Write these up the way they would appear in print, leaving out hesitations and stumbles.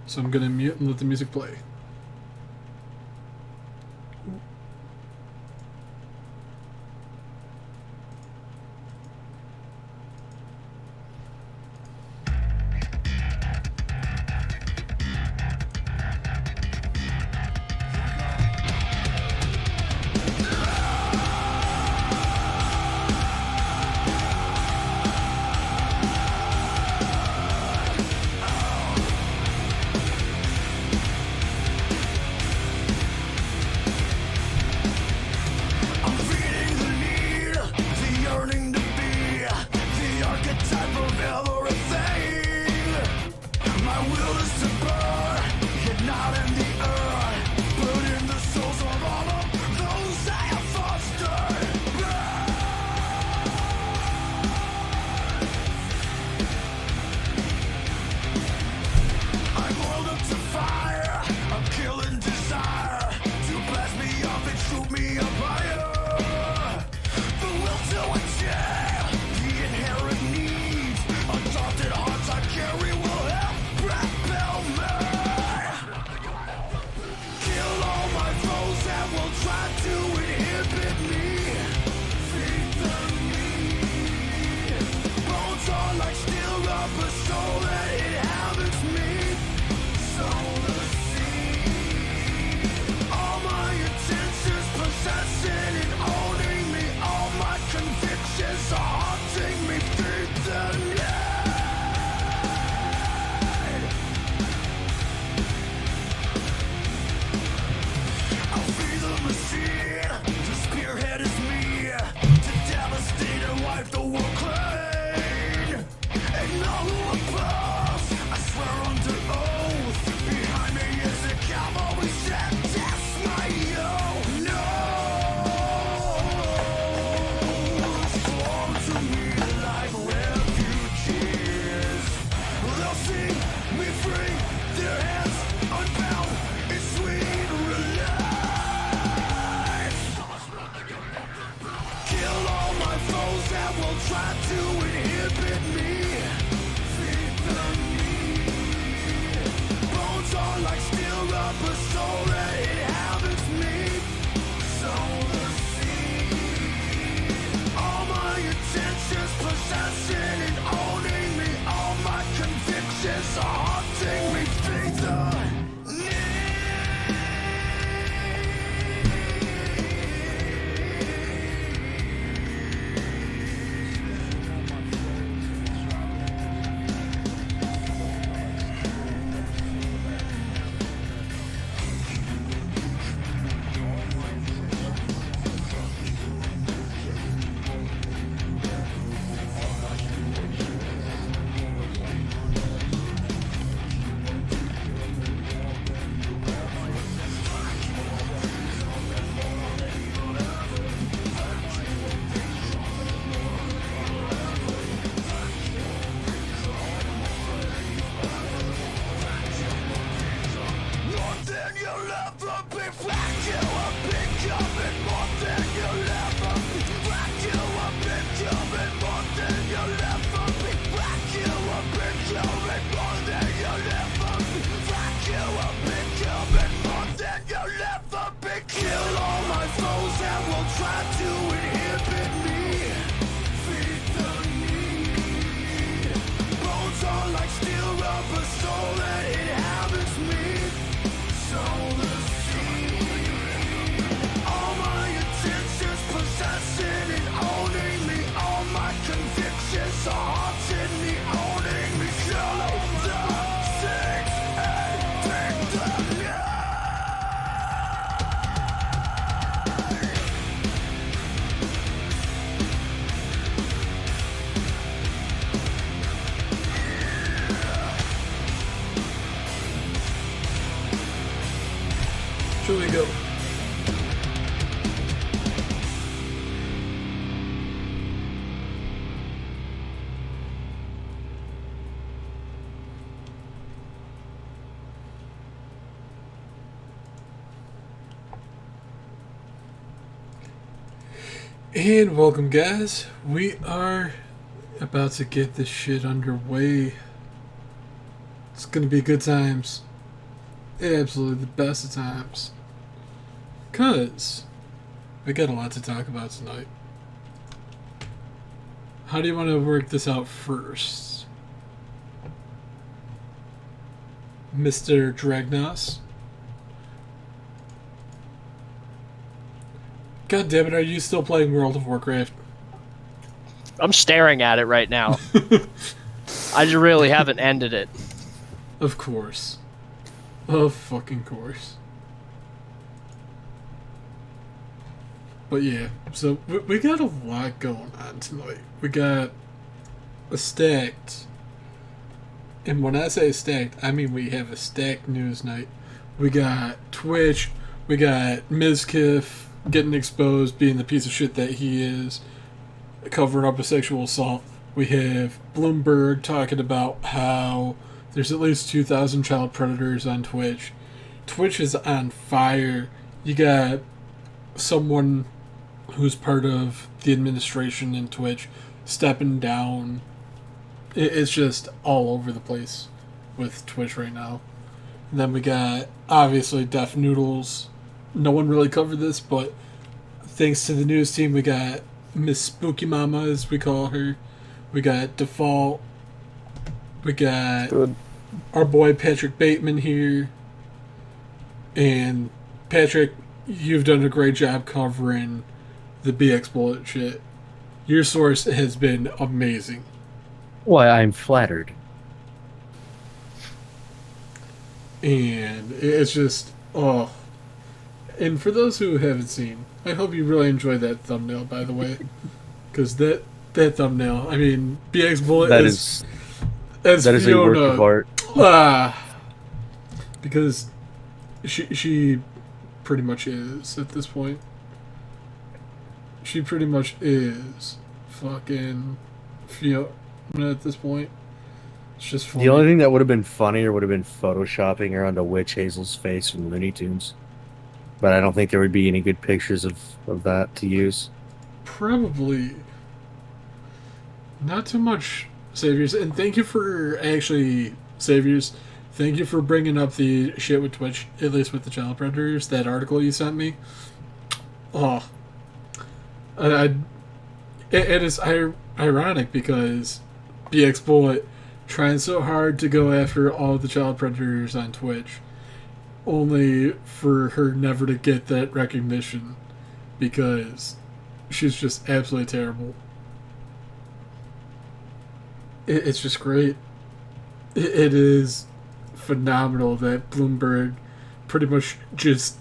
So I'm gonna mute and let the music play. Here we go. And welcome, guys. We are about to get this shit underway. It's gonna be good times. absolutely the best of times. Because we got a lot to talk about tonight. How do you want to work this out first? Mr. Dragnos? God damn it, are you still playing World of Warcraft? I'm staring at it right now. I just really haven't ended it. Of course. Of fucking course. But yeah, so we got a lot going on tonight. We got a stacked, and when I say stacked, I mean we have a stacked news night. We got Twitch, we got Mizkif getting exposed, being the piece of shit that he is, covering up a sexual assault. We have Bloomberg talking about how there's at least 2,000 child predators on Twitch. Twitch is on fire. You got someone who's part of the administration in Twitch stepping down. It's just all over the place with Twitch right now. And then we got, obviously, Deaf Noodles. No one really covered this, but thanks to the news team, we got Miss Spooky Mama, as we call her. We got Default. We got our boy Patrick Bateman here. And Patrick, you've done a great job covering the BX Bullet shit. Your source has been amazing. Why, I'm flattered. And it's just, oh. And for those who haven't seen, I hope you really enjoyed that thumbnail, by the way. Because that thumbnail, I mean, BX Bullet That is is a work of art. Because she pretty much is at this point. She pretty much is fucking Fiona at this point. It's just funny. The only thing that would have been funnier would have been photoshopping her onto Witch Hazel's face from Looney Tunes. But I don't think there would be any good pictures of that to use. Probably not too much, Saviors. And thank you for actually, Saviors, thank you for bringing up the shit with Twitch, at least with the child predators, that article you sent me. Oh. It is ironic because BX Bullet trying so hard to go after all the child predators on Twitch, only for her never to get that recognition because she's just absolutely terrible. It's just great. It is phenomenal that Bloomberg pretty much just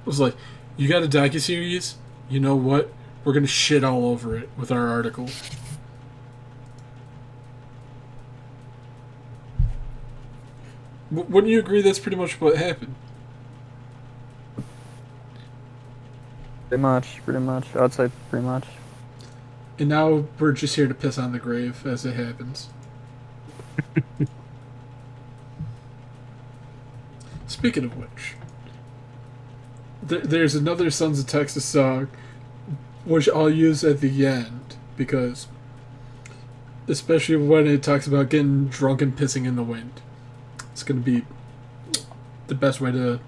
was like, you got a docuseries? You know what? We're going to shit all over it with our article. Wouldn't you agree that's pretty much what happened? Pretty much. I'd say pretty much. And now we're just here to piss on the grave as it happens. Speaking of which, there's another Sons of Texas song which I'll use at the end because, especially when it talks about getting drunk and pissing in the wind, it's going to be the best way to...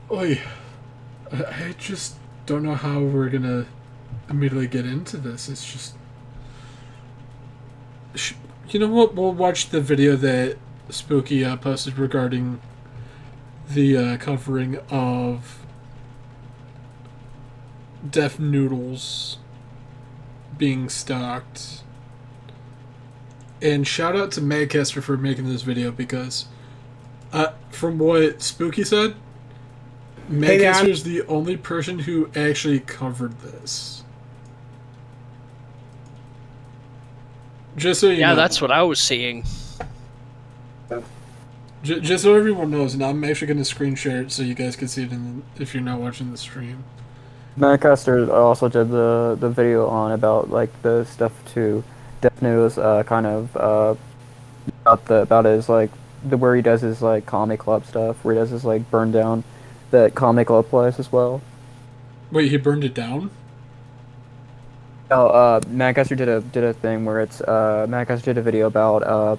Oy. I just don't know how we're going to immediately get into this. It's just... You know what? We'll watch the video that Spooky posted regarding the covering of Deaf Noodles being stalked. And shout out to Magcaster for making this video because from what Spooky said, Magcaster is the only person who actually covered this. Just so you know. Yeah, that's what I was seeing. Just so everyone knows, and I'm actually going to screen share it so you guys can see it if you're not watching the stream. Mancaster also did the video on about like the stuff to Death News, kind of about his like where he does his like comic club stuff, where he does his like burn down that comic club place as well. Wait, he burned it down? Oh, Mancaster did a thing where it's Mancaster did a video about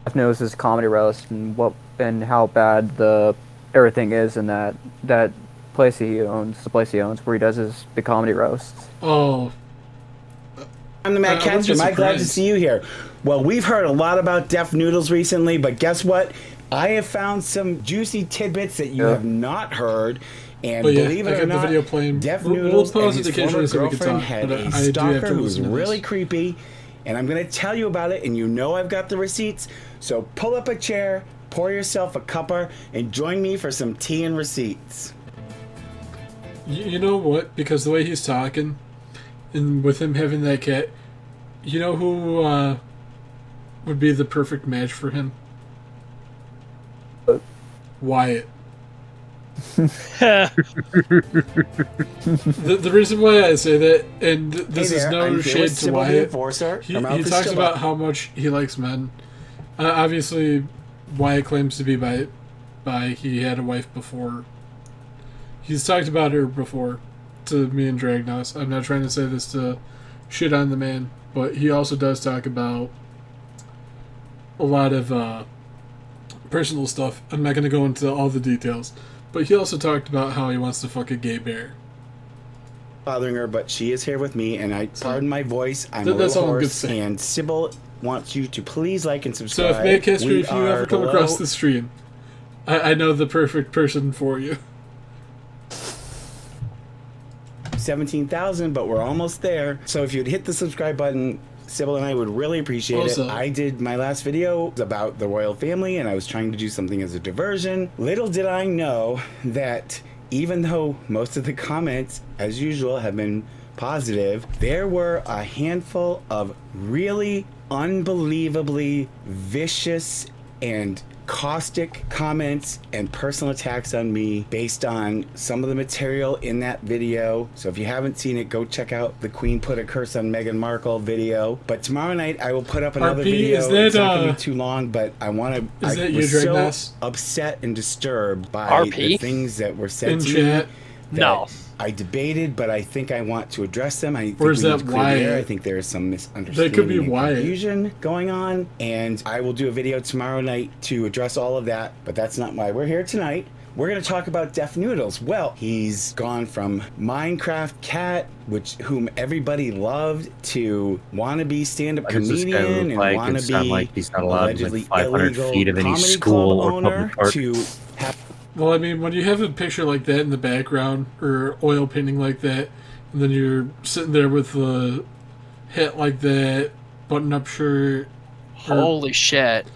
Def Newz' comedy roast and how bad the everything is in that place he owns, the place he owns, where he does his big comedy roasts. Oh, I'm the Matt I wouldn't be Catster. I'm glad to surprised. see you here. Well, we've heard a lot about Def Noodles recently, but guess what? I have found some juicy tidbits that you have not heard. And Oh, yeah, believe I it got or the not, video playing. Def We'll Noodles pause and it his former occasionally so we can girlfriend talk, had but a I do have stalker to who was listen to really this. creepy. And I'm going to tell you about it, and you know I've got the receipts. So pull up a chair, pour yourself a cuppa, and join me for some tea and receipts. You know what? Because the way he's talking, and with him having that cat, you know who would be the perfect match for him? Wyatt. The reason why I say that, and this is no I'm here shade with to Sybil the Wyatt, Enforcer. he Her mouth is talks still about up. how much he likes men. Obviously, Wyatt claims to be by he had a wife before. He's talked about her before to me and Dragnos. I'm not trying to say this to shit on the man, but he also does talk about a lot of personal stuff. I'm not going to go into all the details, but he also talked about how he wants to fuck a gay bear. Bothering her, but she is here with me, and I pardon my voice. I'm a That's little all I'm good hoarse, saying. and Sybil wants you to please like and So subscribe. if Matt Kester, We if you are ever come below across the stream, I know the perfect person for you. 17,000, but we're almost there. So if you'd hit the subscribe button, Sybil and I would really appreciate Also- it. I did my last video about the royal family, and I was trying to do something as a diversion. Little did I know that even though most of the comments, as usual, have been positive, there were a handful of really unbelievably vicious and caustic comments and personal attacks on me based on some of the material in that video. So if you haven't seen it, go check out the Queen Put a Curse on Meghan Markle video. But tomorrow night I will put up another RP, video. is that, it's not gonna be too long, but I want to. Is I that you, was so Dragnos? upset and disturbed by RP? the things that were said In to chat. me. No. I debated, but I think I want to address them. I think Where's we that need to clear the air. Wyatt? I think there is some misunderstanding That could be and Wyatt. confusion going on, and I will do a video tomorrow night to address all of that, but that's not why we're here tonight. We're going to talk about Def Noodles. Well, he's gone from Minecraft Cat, whom everybody loved, to wannabe stand-up Why does this guy comedian look and like it wannabe sound like he's not allowed within allegedly 500 illegal feet of any comedy school club or owner public park? to have Well, I mean, when you have a picture like that in the background, or oil painting like that, and then you're sitting there with a hat like that, button-up shirt. Holy shit.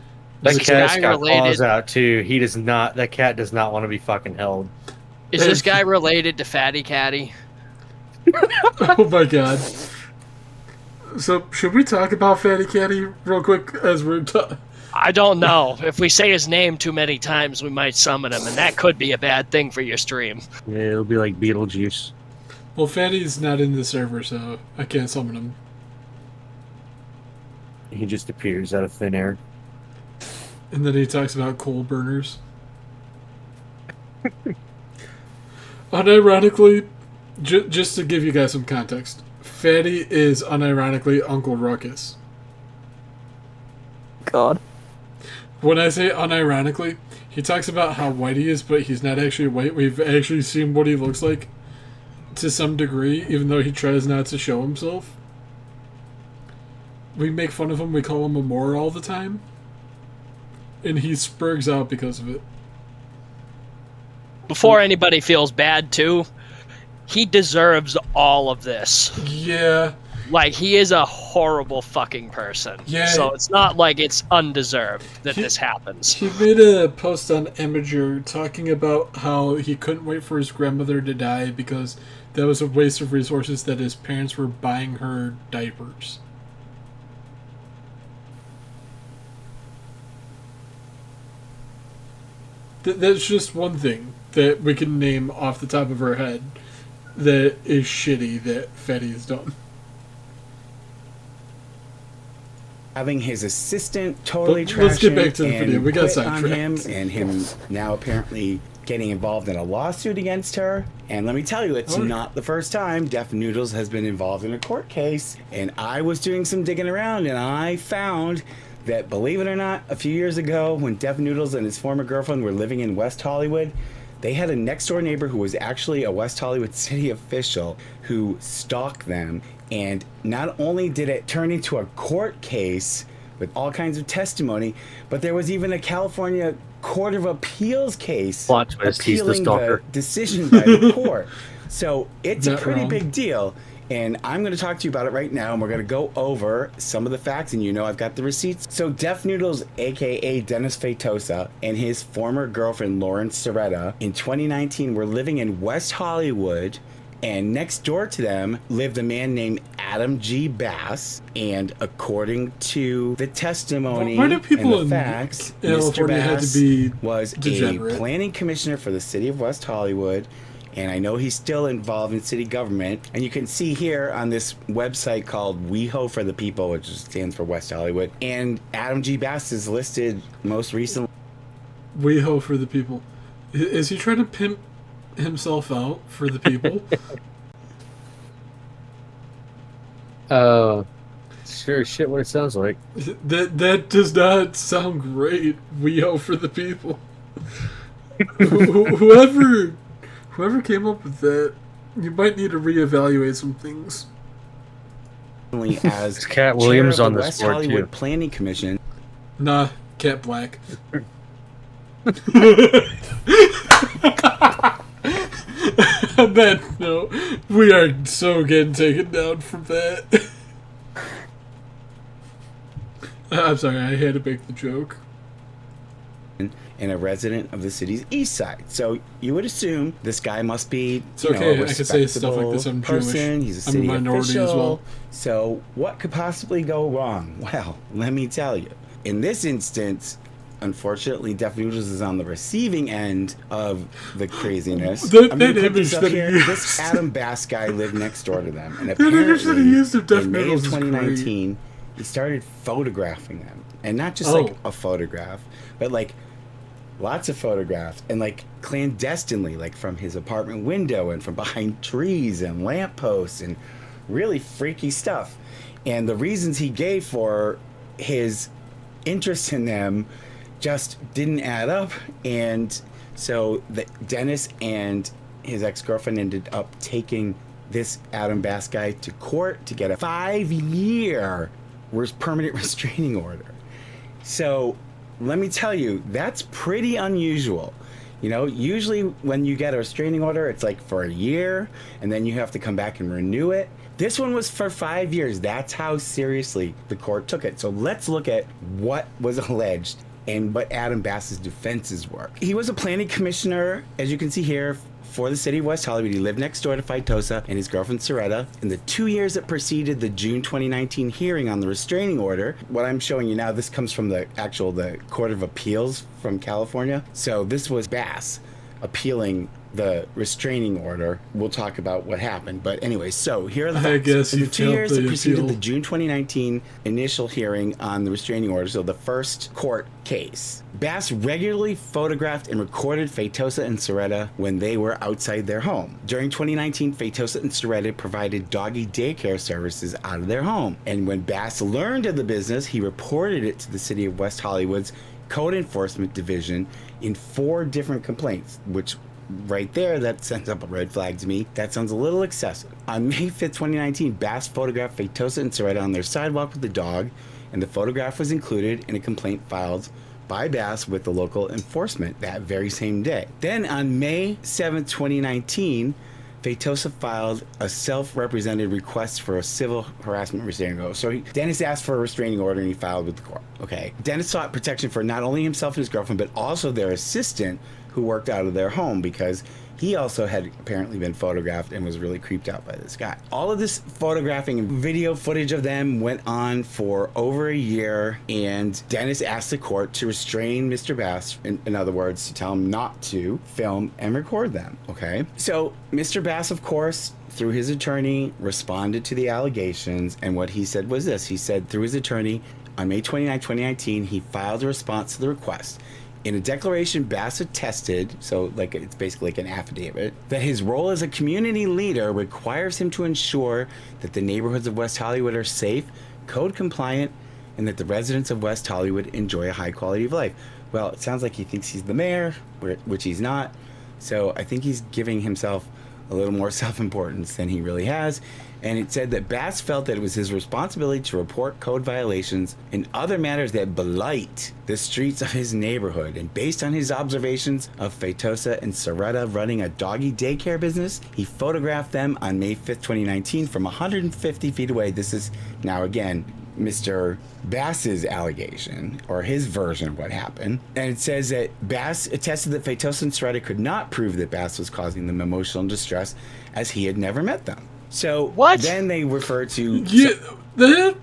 That Is this cat's guy got related? claws out too. He does not. That cat does not want to be fucking held. Is this guy related to Fatty Catty? Oh my god. So, should we talk about Fatty Catty real quick as we're I don't know. If we say his name too many times, we might summon him, and that could be a bad thing for your stream. Yeah, it'll be like Beetlejuice. Well, Fatty's not in the server, so I can't summon him. He just appears out of thin air. And then he talks about coal burners. Unironically, just to give you guys some context, Fatty is unironically Uncle Ruckus. God. When I say unironically, he talks about how white he is, but he's not actually white. We've actually seen what he looks like to some degree, even though he tries not to show himself. We make fun of him, we call him a Moor all the time. And he spurgs out because of it. Before anybody feels bad, too, he deserves all of this. Yeah. Like, he is a horrible fucking person. Yeah. So it's not like it's undeserved that He- this happens. He made a post on Imager talking about how he couldn't wait for his grandmother to die because that was a waste of resources that his parents were buying her diapers. That's just one thing that we can name off the top of our head that is shitty that Fatty's done. having his assistant totally But let's get trash back to the him video. and We got quit on him, sidetracked. and him now apparently getting involved in a lawsuit against her. And let me tell you, it's Oh. not the first time Def Noodles has been involved in a court case. And I was doing some digging around, and I found that, believe it or not, a few years ago when Def Noodles and his former girlfriend were living in West Hollywood, they had a next door neighbor who was actually a West Hollywood city official who stalked them. And not only did it turn into a court case with all kinds of testimony, but there was even a California Court of Appeals case Plot twist, he's the appealing the stalker. decision by the court. So it's a Not pretty wrong. big deal. And I'm going to talk to you about it right now, and we're going to go over some of the facts, and I've got the receipts. So Def Noodles, a.k.a. Dennis Feitosa, and his former girlfriend, Lauren Soretta, in 2019 were living in West Hollywood, and next door to them lived a man named Adam G. Bass, and according to the testimony Why do people and in the facts, California Mr. have to Bass be was degenerate? a planning commissioner for the city of West Hollywood, and I know he's still involved in city government. And you can see here on this website called WeHo for the People, which stands for West Hollywood. And Adam G. Bass is listed most recently. We ho for the people. Is he trying to pimp himself out for the people? Sure, shit, what it sounds like. That does not sound great. We ho for the people. Whoever came up with that, you might need to reevaluate some things. As Cat chair Williams of on the this West board, Hollywood too. Planning Commission. Nah, Cat Black. On that note, we are so getting taken down from that. I'm sorry, I had to make the joke. And a resident of the city's east side. So you would assume this guy must be It's okay, a I can say stuff like this, I'm person. Jewish. He's a I'm a city minority official. as well. So what could possibly go wrong? Well, let me tell you. In this instance, unfortunately, Def Noodles is on the receiving end of the craziness. That I'm gonna put image this up that he here. used. This Adam Bass guy lived next door to them, and That image that he apparently used of Def in May of Noodles is great. 2019, he started photographing them, and not just Oh. like a photograph, but like lots of photographs, and like clandestinely, like from his apartment window and from behind trees and lampposts and really freaky stuff. And the reasons he gave for his interest in them just didn't add up. And so Dennis and his ex-girlfriend ended up taking this Adam Bass guy to court to get a 5-year permanent restraining order. So let me tell you, that's pretty unusual. Usually when you get a restraining order, it's like for a year, and then you have to come back and renew it. This one was for 5 years. That's how seriously the court took it. So let's look at what was alleged and what Adam Bass's defenses were. He was a planning commissioner, as you can see here, for the city of West Hollywood. He lived next door to Feitosa and his girlfriend Soretta. In the 2 years that preceded the June 2019 hearing on the restraining order, what I'm showing you now, this comes from the Court of Appeals from California. So this was Bass appealing the restraining order. We'll talk about what happened. But anyway, so here are the facts. I guess In you the 2 failed years the that preceded appeal. the June 2019 initial hearing on the restraining order, so the first court case, Bass regularly photographed and recorded Feitosa and Soretta when they were outside their home. During 2019, Feitosa and Soretta provided doggy daycare services out of their home. And when Bass learned of the business, he reported it to the city of West Hollywood's Code Enforcement Division in 4 different complaints, which right there, that sends up a red flag to me. That sounds a little excessive. On May 5th, 2019, Bass photographed Feitosa and Soretta on their sidewalk with the dog, and the photograph was included in a complaint filed by Bass with the local enforcement that very same day. Then on May 7th, 2019, Feitosa filed a self-represented request for a civil harassment restraining order. So Dennis asked for a restraining order and he filed with the court. Okay. Dennis sought protection for not only himself and his girlfriend, but also their assistant who worked out of their home, because he also had apparently been photographed and was really creeped out by this guy. All of this photographing and video footage of them went on for over a year, and Dennis asked the court to restrain Mr. Bass, in other words, to tell him not to film and record them, okay? So Mr. Bass, of course, through his attorney, responded to the allegations, and what he said was this. He said through his attorney, on May 29, 2019, he filed a response to the request. In a declaration, Bass attested, so like it's basically like an affidavit, that his role as a community leader requires him to ensure that the neighborhoods of West Hollywood are safe, code compliant, and that the residents of West Hollywood enjoy a high quality of life. Well, it sounds like he thinks he's the mayor, which he's not. So I think he's giving himself a little more self-importance than he really has. And it said that Bass felt that it was his responsibility to report code violations and other matters that blight the streets of his neighborhood. And based on his observations of Feitosa and Soretta running a doggy daycare business, he photographed them on May 5th, 2019 from 150 feet away. This is now again Mr. Bass's allegation, or his version of what happened. And it says that Bass attested that Feitosa and Soretta could not prove that Bass was causing them emotional distress, as he had never met them. So What? then they refer to... Yeah, that.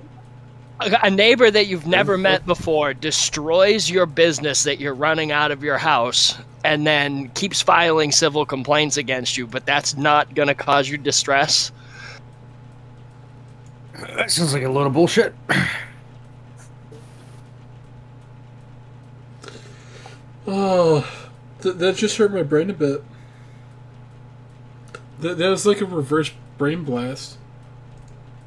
A neighbor that you've never met before destroys your business that you're running out of your house and then keeps filing civil complaints against you, but that's not going to cause you distress? That sounds like a load of bullshit. Oh, that just hurt my brain a bit. That was like a reverse brain blast.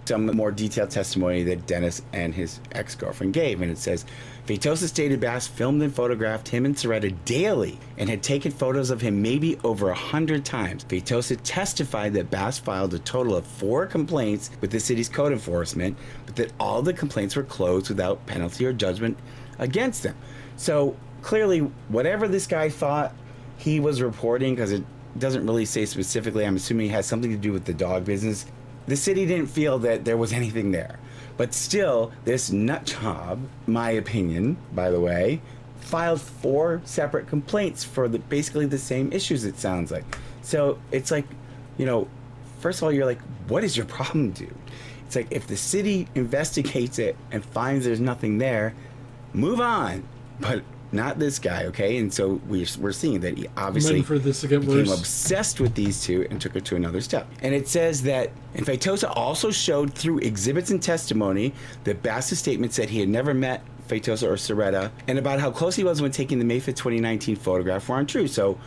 some more detailed testimony that Dennis and his ex-girlfriend gave, and it says Feitosa stated Bass filmed and photographed him and Soretta daily and had taken photos of him maybe over 100 times. Feitosa testified that Bass filed a total of 4 complaints with the city's code enforcement, but that all the complaints were closed without penalty or judgment against them. So clearly, whatever this guy thought he was reporting, because it doesn't really say specifically, I'm assuming it has something to do with the dog business, the city didn't feel that there was anything there. But still, this nut job, my opinion, by the way, filed 4 separate complaints for basically the same issues, it sounds like. So it's like, you know, first of all, you're like, what is your problem, dude? It's like, if the city investigates it and finds there's nothing there, move on. But not this guy, okay? And so we're seeing that he obviously for this to get became worse. obsessed with these two and took it to another step. And it says that, and Feitosa also showed through exhibits and testimony that Bass's statement said he had never met Feitosa or Soretta, and about how close he was when taking the May 5th, 2019 photograph were untrue. So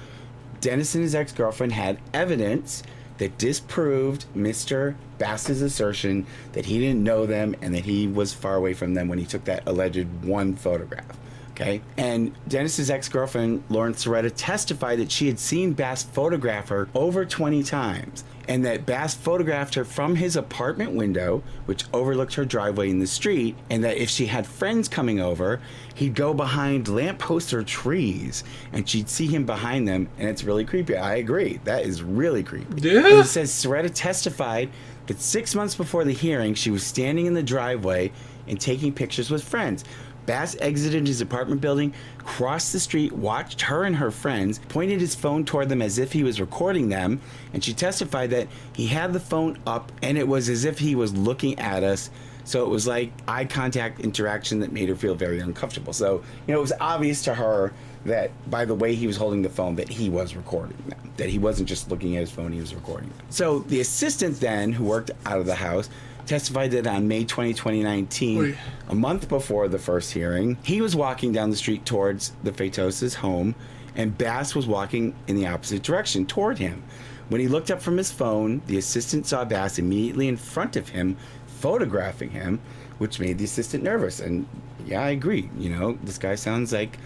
Dennis and his ex-girlfriend had evidence that disproved Mr. Bass's assertion that he didn't know them and that he was far away from them when he took that alleged one photograph. Okay, and Dennis's ex-girlfriend, Lauren Soretta, testified that she had seen Bass photograph her over 20 times, and that Bass photographed her from his apartment window, which overlooked her driveway in the street, and that if she had friends coming over, he'd go behind lampposts or trees, and she'd see him behind them, and it's really creepy. I agree. That is really creepy. Yeah. And it says Soretta testified that 6 months before the hearing, she was standing in the driveway and taking pictures with friends. Bass exited his apartment building, crossed the street, watched her and her friends, pointed his phone toward them as if he was recording them, and she testified that he had the phone up and it was as if he was looking at us. So it was like eye contact interaction that made her feel very uncomfortable. So, you know, it was obvious to her that by the way he was holding the phone that he was recording them, that he wasn't just looking at his phone, he was recording them. So the assistant then, who worked out of the house, testified that on May 20, 2019, a month before the first hearing, he was walking down the street towards the Feitosa's home, and Bass was walking in the opposite direction toward him. When he looked up from his phone, the assistant saw Bass immediately in front of him, photographing him, which made the assistant nervous. And yeah, I agree. You know, this guy sounds like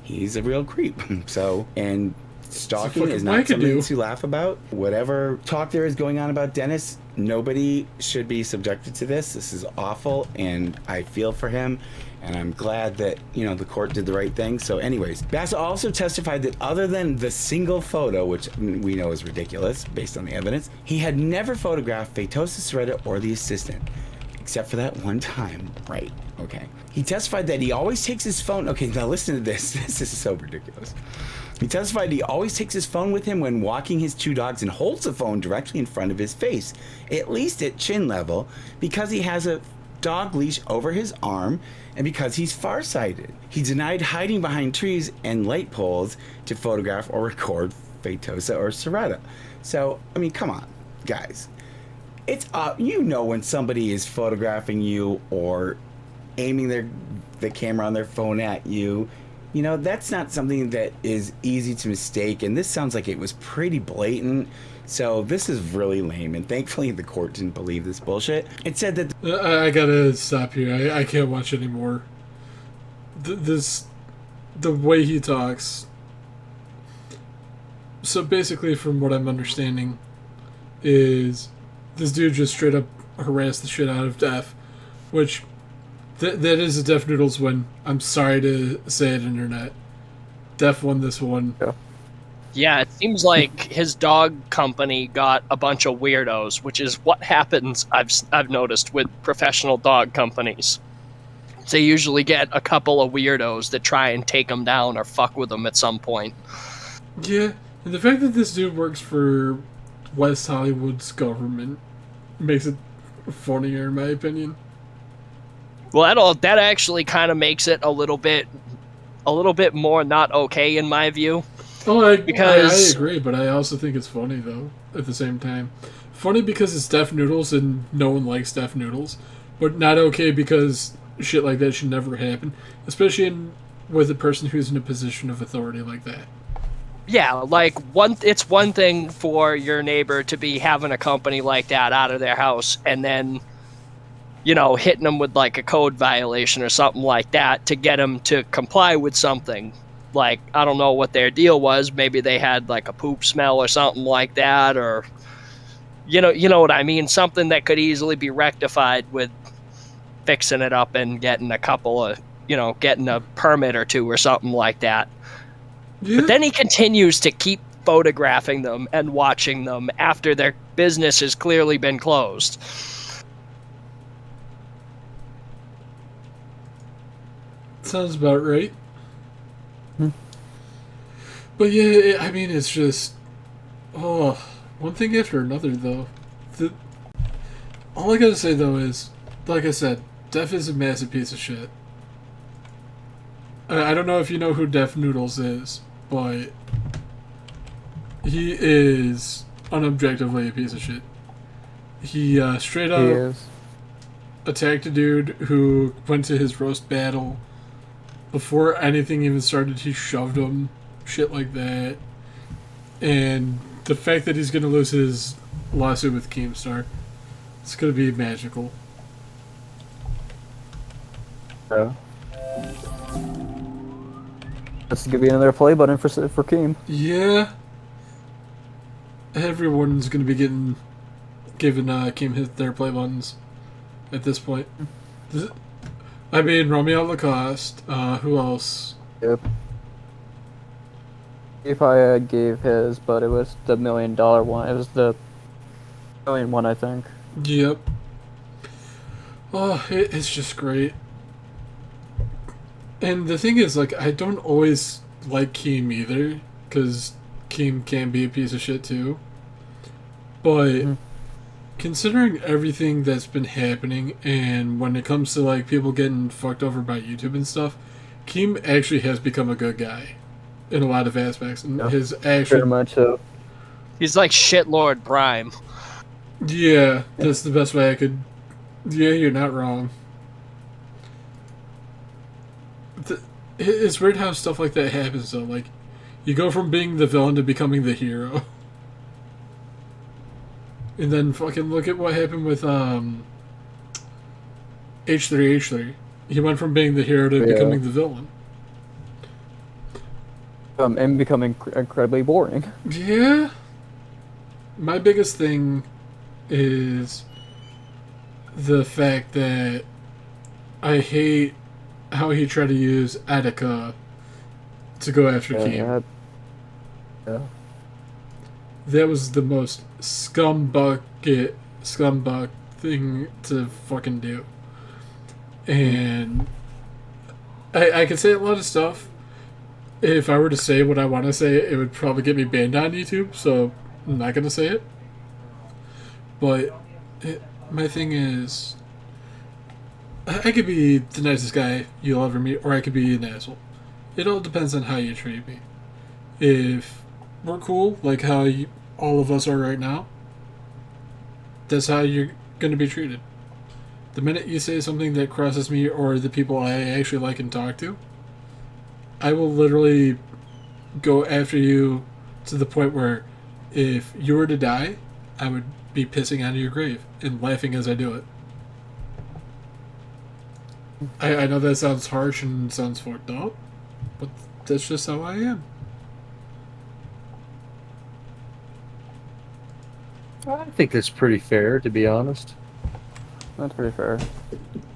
he's a real creep. So, and stalking is not something to laugh about. Whatever talk there is going on about Dennis, nobody should be subjected to this. This is awful, and I feel for him, and I'm glad that, you know, the court did the right thing. So anyways, Bass also testified that other than the single photo, which we know is ridiculous based on the evidence, he had never photographed Feitosa, Soretta, or the assistant, except for that one time. Right, okay. He testified that he always takes his phone. Okay, now listen to this. This is so ridiculous. He testified he always takes his phone with him when walking his 2 dogs and holds the phone directly in front of his face, at least at chin level, because he has a dog leash over his arm and because he's farsighted. He denied hiding behind trees and light poles to photograph or record Feitosa or Soretta. So, I mean, come on, guys. It's you know when somebody is photographing you or aiming the camera on their phone at you, You know, that's not something that is easy to mistake, and this sounds like it was pretty blatant. So this is really lame, and thankfully the court didn't believe this bullshit. It said that I gotta stop here. I can't watch anymore. The way he talks. So basically, from what I'm understanding, is this dude just straight up harassed the shit out of Def, which that is a Def Noodles win. I'm sorry to say it, internet. Def won this one. Yeah, it seems like his dog company got a bunch of weirdos, which is what happens, I've noticed, with professional dog companies. They usually get a couple of weirdos that try and take them down or fuck with them at some point. Yeah, and the fact that this dude works for West Hollywood's government makes it funnier, in my opinion. Well, that actually kind of makes it a little bit more not okay in my view. Oh, I Because- agree, but I also think it's funny, though, at the same time. Funny because it's Def Noodles and no one likes Def Noodles, but not okay because shit like that should never happen, especially with a person who's in a position of authority like that. Yeah, like it's one thing for your neighbor to be having a company like that out of their house and then, you know, hitting them with like a code violation or something like that to get them to comply with something. Like, I don't know what their deal was. Maybe they had like a poop smell or something like that, or you know what I mean? Something that could easily be rectified with fixing it up and getting getting a permit or two or something like that. Yeah. But then he continues to keep photographing them and watching them after their business has clearly been closed. Sounds about right. But yeah, I mean, it's just... Oh, one thing after another, though. All I gotta say, though, is, like I said, Def is a massive piece of shit. I don't know if you know who Def Noodles is, but he is unobjectively a piece of shit. He straight He up is. attacked a dude who went to his roast battle. Before anything even started, he shoved him. Shit like that. And the fact that he's going to lose his lawsuit with Keemstar, it's going to be magical. Yeah. Let's give you another play button for Keem. Yeah. Everyone's going to be giving Keem their play buttons at this point. I mean, Romeo Lacoste. Who else? Yep. He probably gave his, but it was the $1 million one. It was the $1 million one, I think. Yep. Oh, it's just great. And the thing is, like, I don't always like Keem either, because Keem can be a piece of shit too. But considering everything that's been happening, and when it comes to, like, people getting fucked over by YouTube and stuff, Keem actually has become a good guy in a lot of aspects. And his Pretty actual... much so. He's like shitlord Prime. Yeah, that's the best way I could... Yeah, you're not wrong. It's weird how stuff like that happens, though. Like, you go from being the villain to becoming the hero. And then fucking look at what happened with H3H3. He went from being the hero to becoming the villain. And becoming incredibly boring. Yeah. My biggest thing is the fact that I hate how he tried to use Attica to go after Keem. Yeah. That was the most scumbag thing to fucking do. And I could say a lot of stuff. If I were to say what I want to say, it would probably get me banned on YouTube, so I'm not going to say it. But my thing is, I could be the nicest guy you'll ever meet, or I could be an asshole. It all depends on how you treat me. If we're cool, like how all of us are right now, that's how you're going to be treated. The minute you say something that crosses me or the people I actually like and talk to, I will literally go after you to the point where if you were to die, I would be pissing on your grave and laughing as I do it. I know that sounds harsh and sounds fucked up, but that's just how I am. I think that's pretty fair, to be honest. That's pretty fair.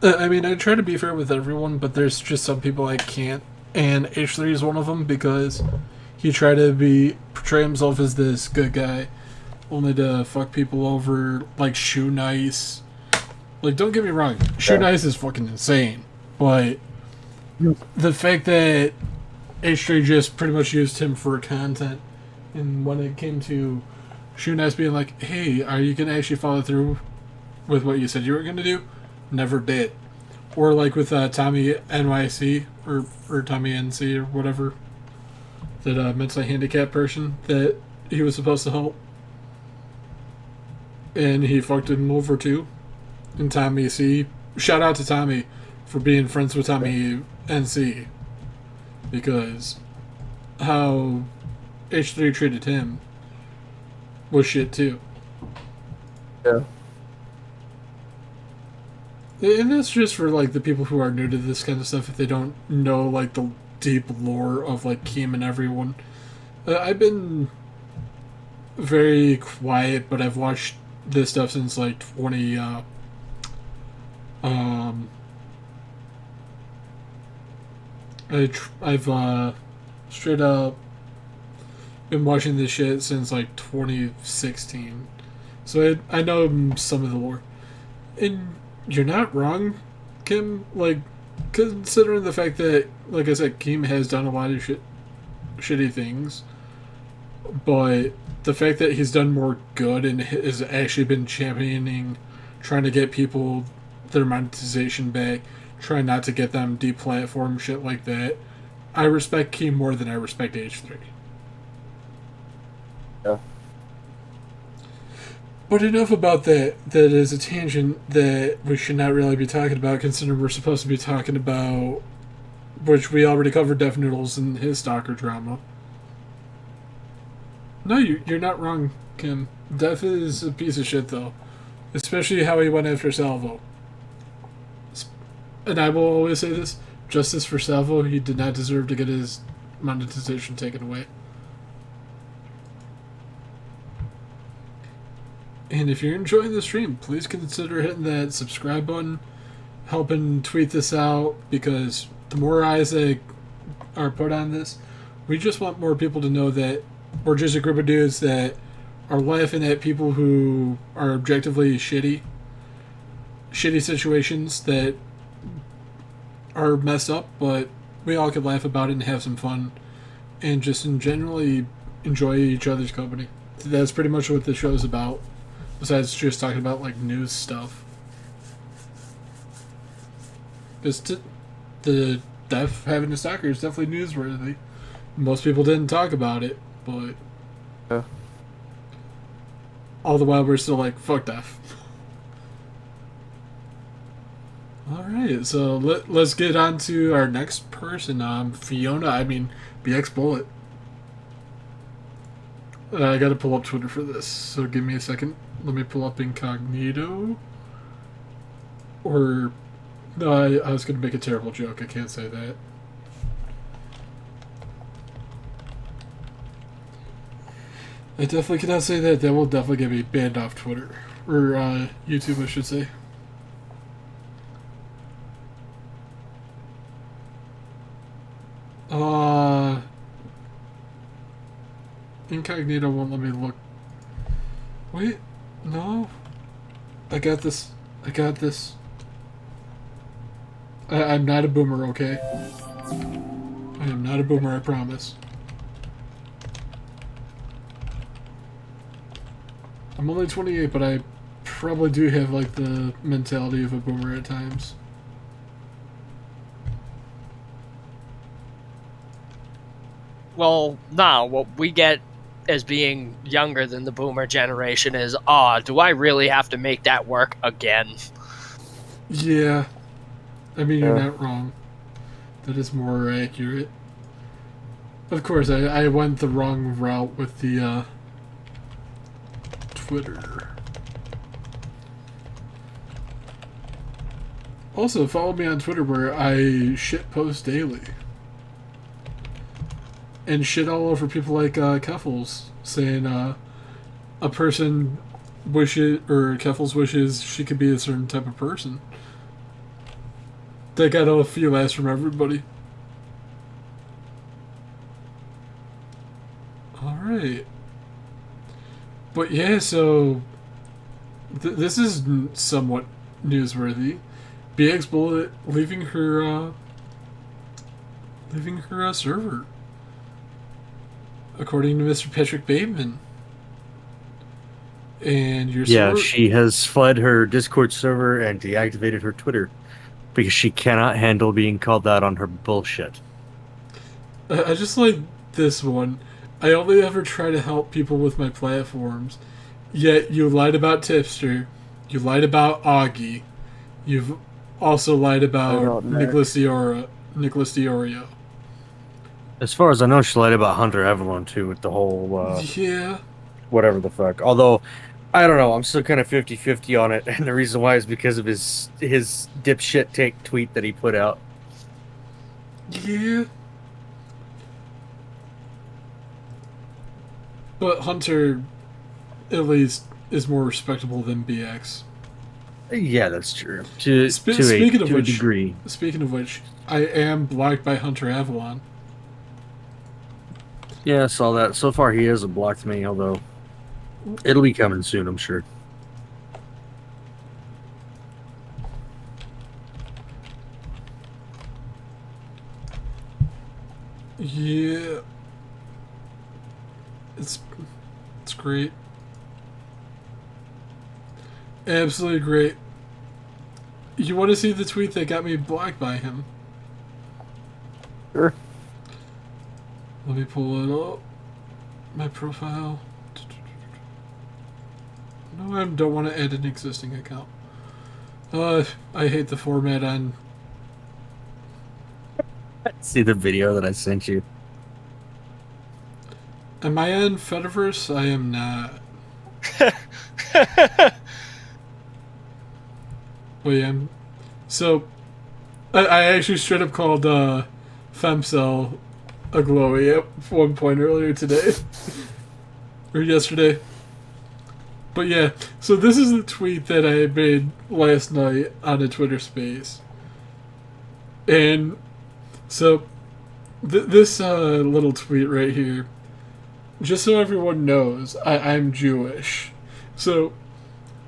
I mean, I try to be fair with everyone, but there's just some people I can't. And H3 is one of them because he tried to portray himself as this good guy, only to fuck people over, like Shoe Nice. Like, don't get me wrong, Shoe Nice is fucking insane, but the fact that H3 just pretty much used him for content, and when it came to Shoe Nice being like, hey, are you going to actually follow through with what you said you were going to do? Never did. Or like with Tommy NYC, or Tommy NC, or whatever, that mentally handicapped person that he was supposed to help. And he fucked him over too. And Tommy C. Shout out to Tommy for being friends with Tommy NC. Because how H3 treated him was shit too. Yeah. And that's just for like the people who are new to this kind of stuff, if they don't know like the deep lore of like Keem and everyone. I've been very quiet, but I've watched this stuff since like 20 I've straight up been watching this shit since like 2016, so I know some of the lore. And you're not wrong, Kim. Like, considering the fact that, like I said, Keem has done a lot of shitty things, but the fact that he's done more good and has actually been championing, trying to get people their monetization back, trying not to get them deplatformed, shit like that. I respect Keem more than I respect H3. Yeah. But enough about that. That is a tangent that we should not really be talking about, considering we're supposed to be talking about, which we already covered, Def Noodles and his stalker drama. No, you're not wrong, Kim. Def is a piece of shit, though. Especially how he went after Salvo. And I will always say this, justice for Salvo, he did not deserve to get his monetization taken away. And if you're enjoying the stream, please consider hitting that subscribe button, helping tweet this out, because the more eyes that are put on this, we just want more people to know that we're just a group of dudes that are laughing at people who are objectively shitty situations that are messed up, but we all can laugh about it and have some fun and just generally enjoy each other's company. That's pretty much what the show's about, besides just talking about like news stuff. Because the Def having a stalker is definitely newsworthy. Most people didn't talk about it, but all the while we're still like, fuck Def. Alright, so let's get on to our next person, BX Bullet. I gotta pull up Twitter for this, so give me a second. Let me pull up incognito. Or, no, I was gonna make a terrible joke, I can't say that. I definitely cannot say that. That will definitely get me banned off Twitter. Or, YouTube, I should say. Incognito won't let me look. Wait, no. I got this. I'm not a boomer, okay? I am not a boomer, I promise. I'm only 28, but I probably do have, like, the mentality of a boomer at times. Well, no, what we get as being younger than the boomer generation is, do I really have to make that work again? Yeah. I mean, you're not wrong. That is more accurate. Of course, I went the wrong route with the Twitter. Also, follow me on Twitter where I shit post daily. And shit all over people like Keffels, saying a person wishes, or Keffels wishes she could be a certain type of person. They got a few laughs from everybody. Alright. But yeah, so this is somewhat newsworthy. BX Bullet leaving her server, according to Mr. Patrick Bateman. And your server, she has fled her Discord server and deactivated her Twitter because she cannot handle being called out on her bullshit. I just like this one. I only ever try to help people with my platforms, yet you lied about Tipster, you lied about Augie, you've also lied about Nicholas Diorio. As far as I know, she lied about Hunter Evelyn too with the whole yeah. Whatever the fuck. Although, I don't know, I'm still kind of 50-50 on it, and the reason why is because of his dipshit take tweet that he put out. Yeah. But Hunter, at least, is more respectable than BX. Yeah, that's true. To a degree. Speaking of which, I am blocked by Hunter Avalon. Yeah, I saw that. So far, he hasn't blocked me, although it'll be coming soon, I'm sure. Yeah. It's great. Absolutely great. You want to see the tweet that got me blocked by him? Sure. Let me pull it up. My profile. No, I don't want to add an existing account. I hate the format on... See the video that I sent you? Am I on Fediverse? I am not. Wait, so, I actually straight up called Femcell a glowy at one point earlier today. Or yesterday. But yeah, so this is the tweet that I made last night on a Twitter space. And so, this little tweet right here, just so everyone knows, I'm Jewish. So,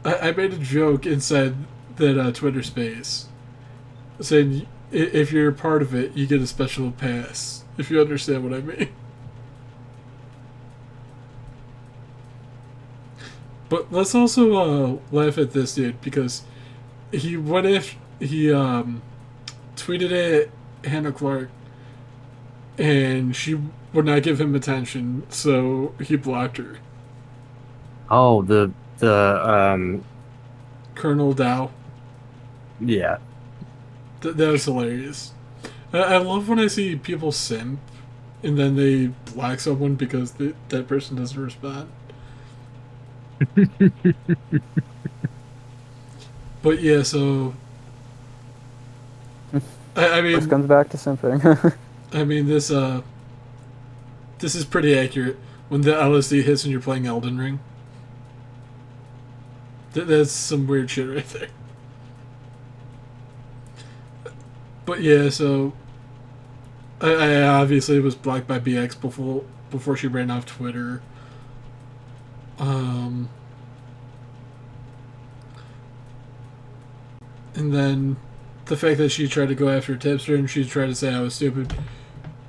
I made a joke inside that Twitter space, saying if you're a part of it, you get a special pass, if you understand what I mean. But let's also laugh at this dude, because he tweeted at Hannah Clark, and she would not give him attention, so he blocked her. Oh, the Colonel Dow. Yeah. That was hilarious. I love when I see people simp, and then they block someone because that person doesn't respond. But yeah, so... I mean... This comes back to simping. I mean, this is pretty accurate. When the LSD hits and you're playing Elden Ring. That's some weird shit right there. But yeah, so... I obviously was blocked by BX before she ran off Twitter. And then the fact that she tried to go after Tipster and she tried to say I was stupid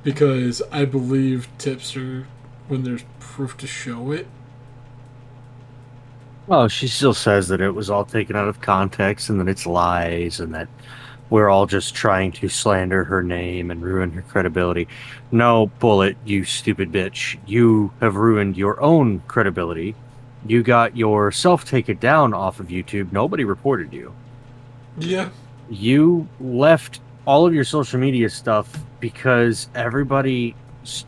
because I believe Tipster when there's proof to show it. Well, she still says that it was all taken out of context and that it's lies and that we're all just trying to slander her name and ruin her credibility. No, Bullet, you stupid bitch. You have ruined your own credibility. You got yourself taken down off of YouTube. Nobody reported you. Yeah. You left all of your social media stuff because everybody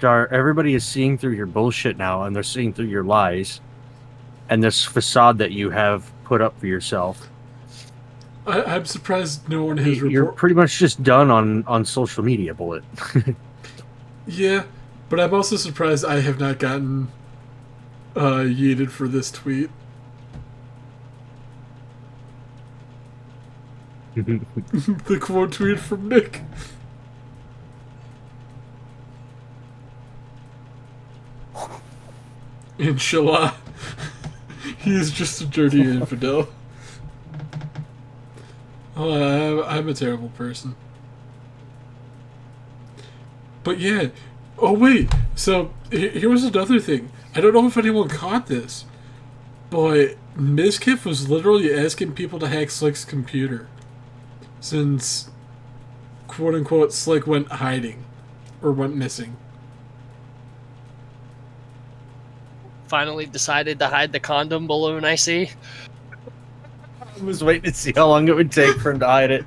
everybody is seeing through your bullshit now, and they're seeing through your lies and this facade that you have put up for yourself. I'm surprised no one has You're pretty much just done on social media, Bullet. Yeah, but I'm also surprised I have not gotten yeeted for this tweet. The quote tweet from Nick. Inshallah. He is just a dirty infidel. Oh, I'm a terrible person. But yeah. Oh, wait. So, here was another thing. I don't know if anyone caught this, but Mizkif was literally asking people to hack Slick's computer. Since, quote-unquote, Slick went hiding. Or went missing. Finally decided to hide the condom balloon, I see. I was waiting to see how long it would take for him to hide it.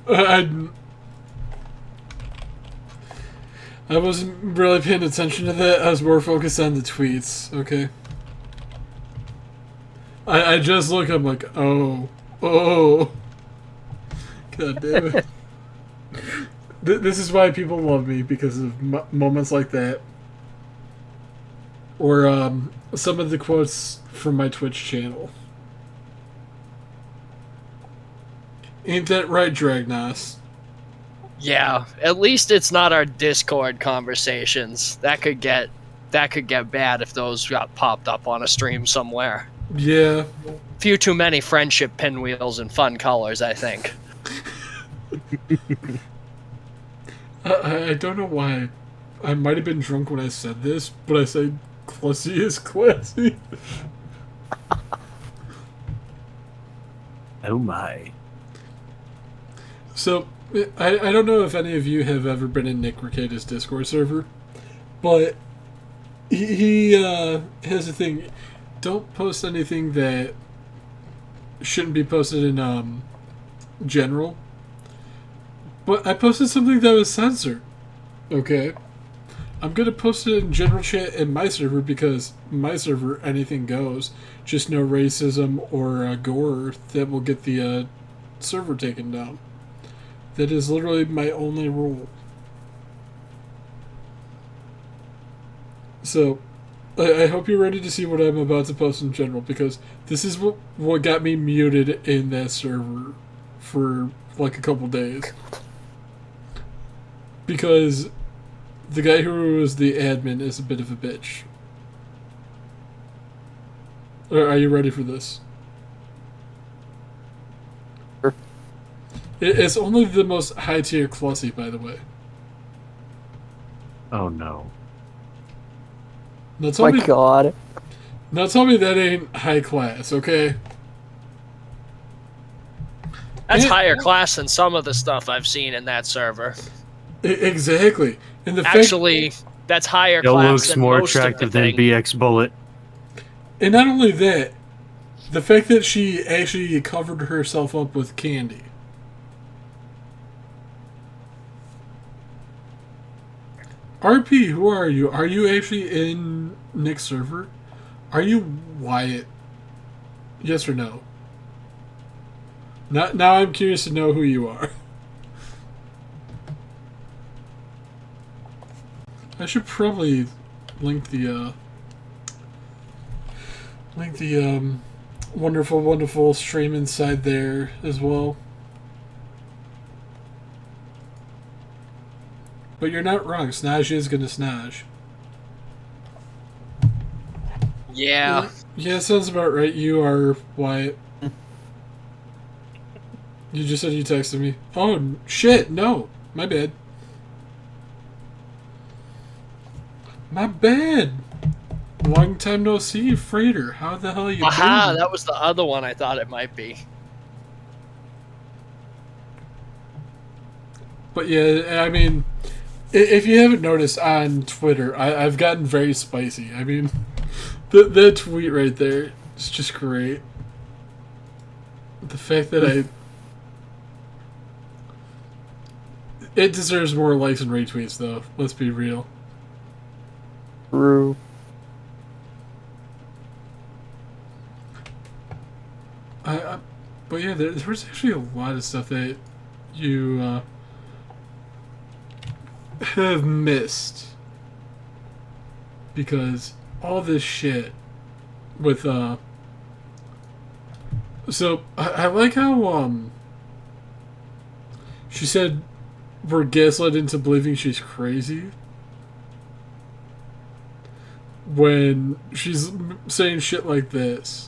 I wasn't really paying attention to that. I was more focused on the tweets, okay? I just look, I'm like, oh. God damn it. This is why people love me, because of moments like that. Or some of the quotes from my Twitch channel. Ain't that right, Dragnos? Yeah, at least it's not our Discord conversations. That could get bad if those got popped up on a stream somewhere. Yeah. Few too many friendship pinwheels and fun colors, I think. I don't know why. I might have been drunk when I said this, but I said classy is classy. Oh my. So, I don't know if any of you have ever been in Nick Ricada's Discord server, but he has a thing. Don't post anything that shouldn't be posted in general. But I posted something that was censored. Okay? I'm gonna post it in general chat in my server because my server, anything goes. Just no racism or gore that will get the server taken down. That is literally my only rule. So, I hope you're ready to see what I'm about to post in general, because this is what got me muted in that server for like a couple days. Because the guy who was the admin is a bit of a bitch. Are you ready for this? Sure. It's only the most high tier classy, by the way. Oh no. Now tell me, God. now tell me that ain't high class, okay? That's Yeah. higher class than some of the stuff I've seen in that server. Exactly. And the Actually, that's higher It class looks than more most of the attractive than thing. BX Bullet. and not only that, the fact that she actually covered herself up with candy. RP, who are you? Are you actually in Nick's server? Are you Wyatt? Yes or no? Now I'm curious to know who you are. I should probably link the wonderful stream inside there as well. But you're not wrong. Snaj is gonna snaj. Yeah. Yeah, sounds about right. You are Wyatt. You just said you texted me. Oh, shit. No. My bad. My bad. Long time no see, Freighter. How the hell you Aha, doing? that was the other one I thought it might be. But yeah, I mean, if you haven't noticed on Twitter, I've gotten very spicy. I mean, the tweet right there is just great. The fact that It deserves more likes and retweets, though. Let's be real. True. But yeah, there's actually a lot of stuff that you have missed because all this shit with So I like how she said we're gaslit into believing she's crazy when she's saying shit like this.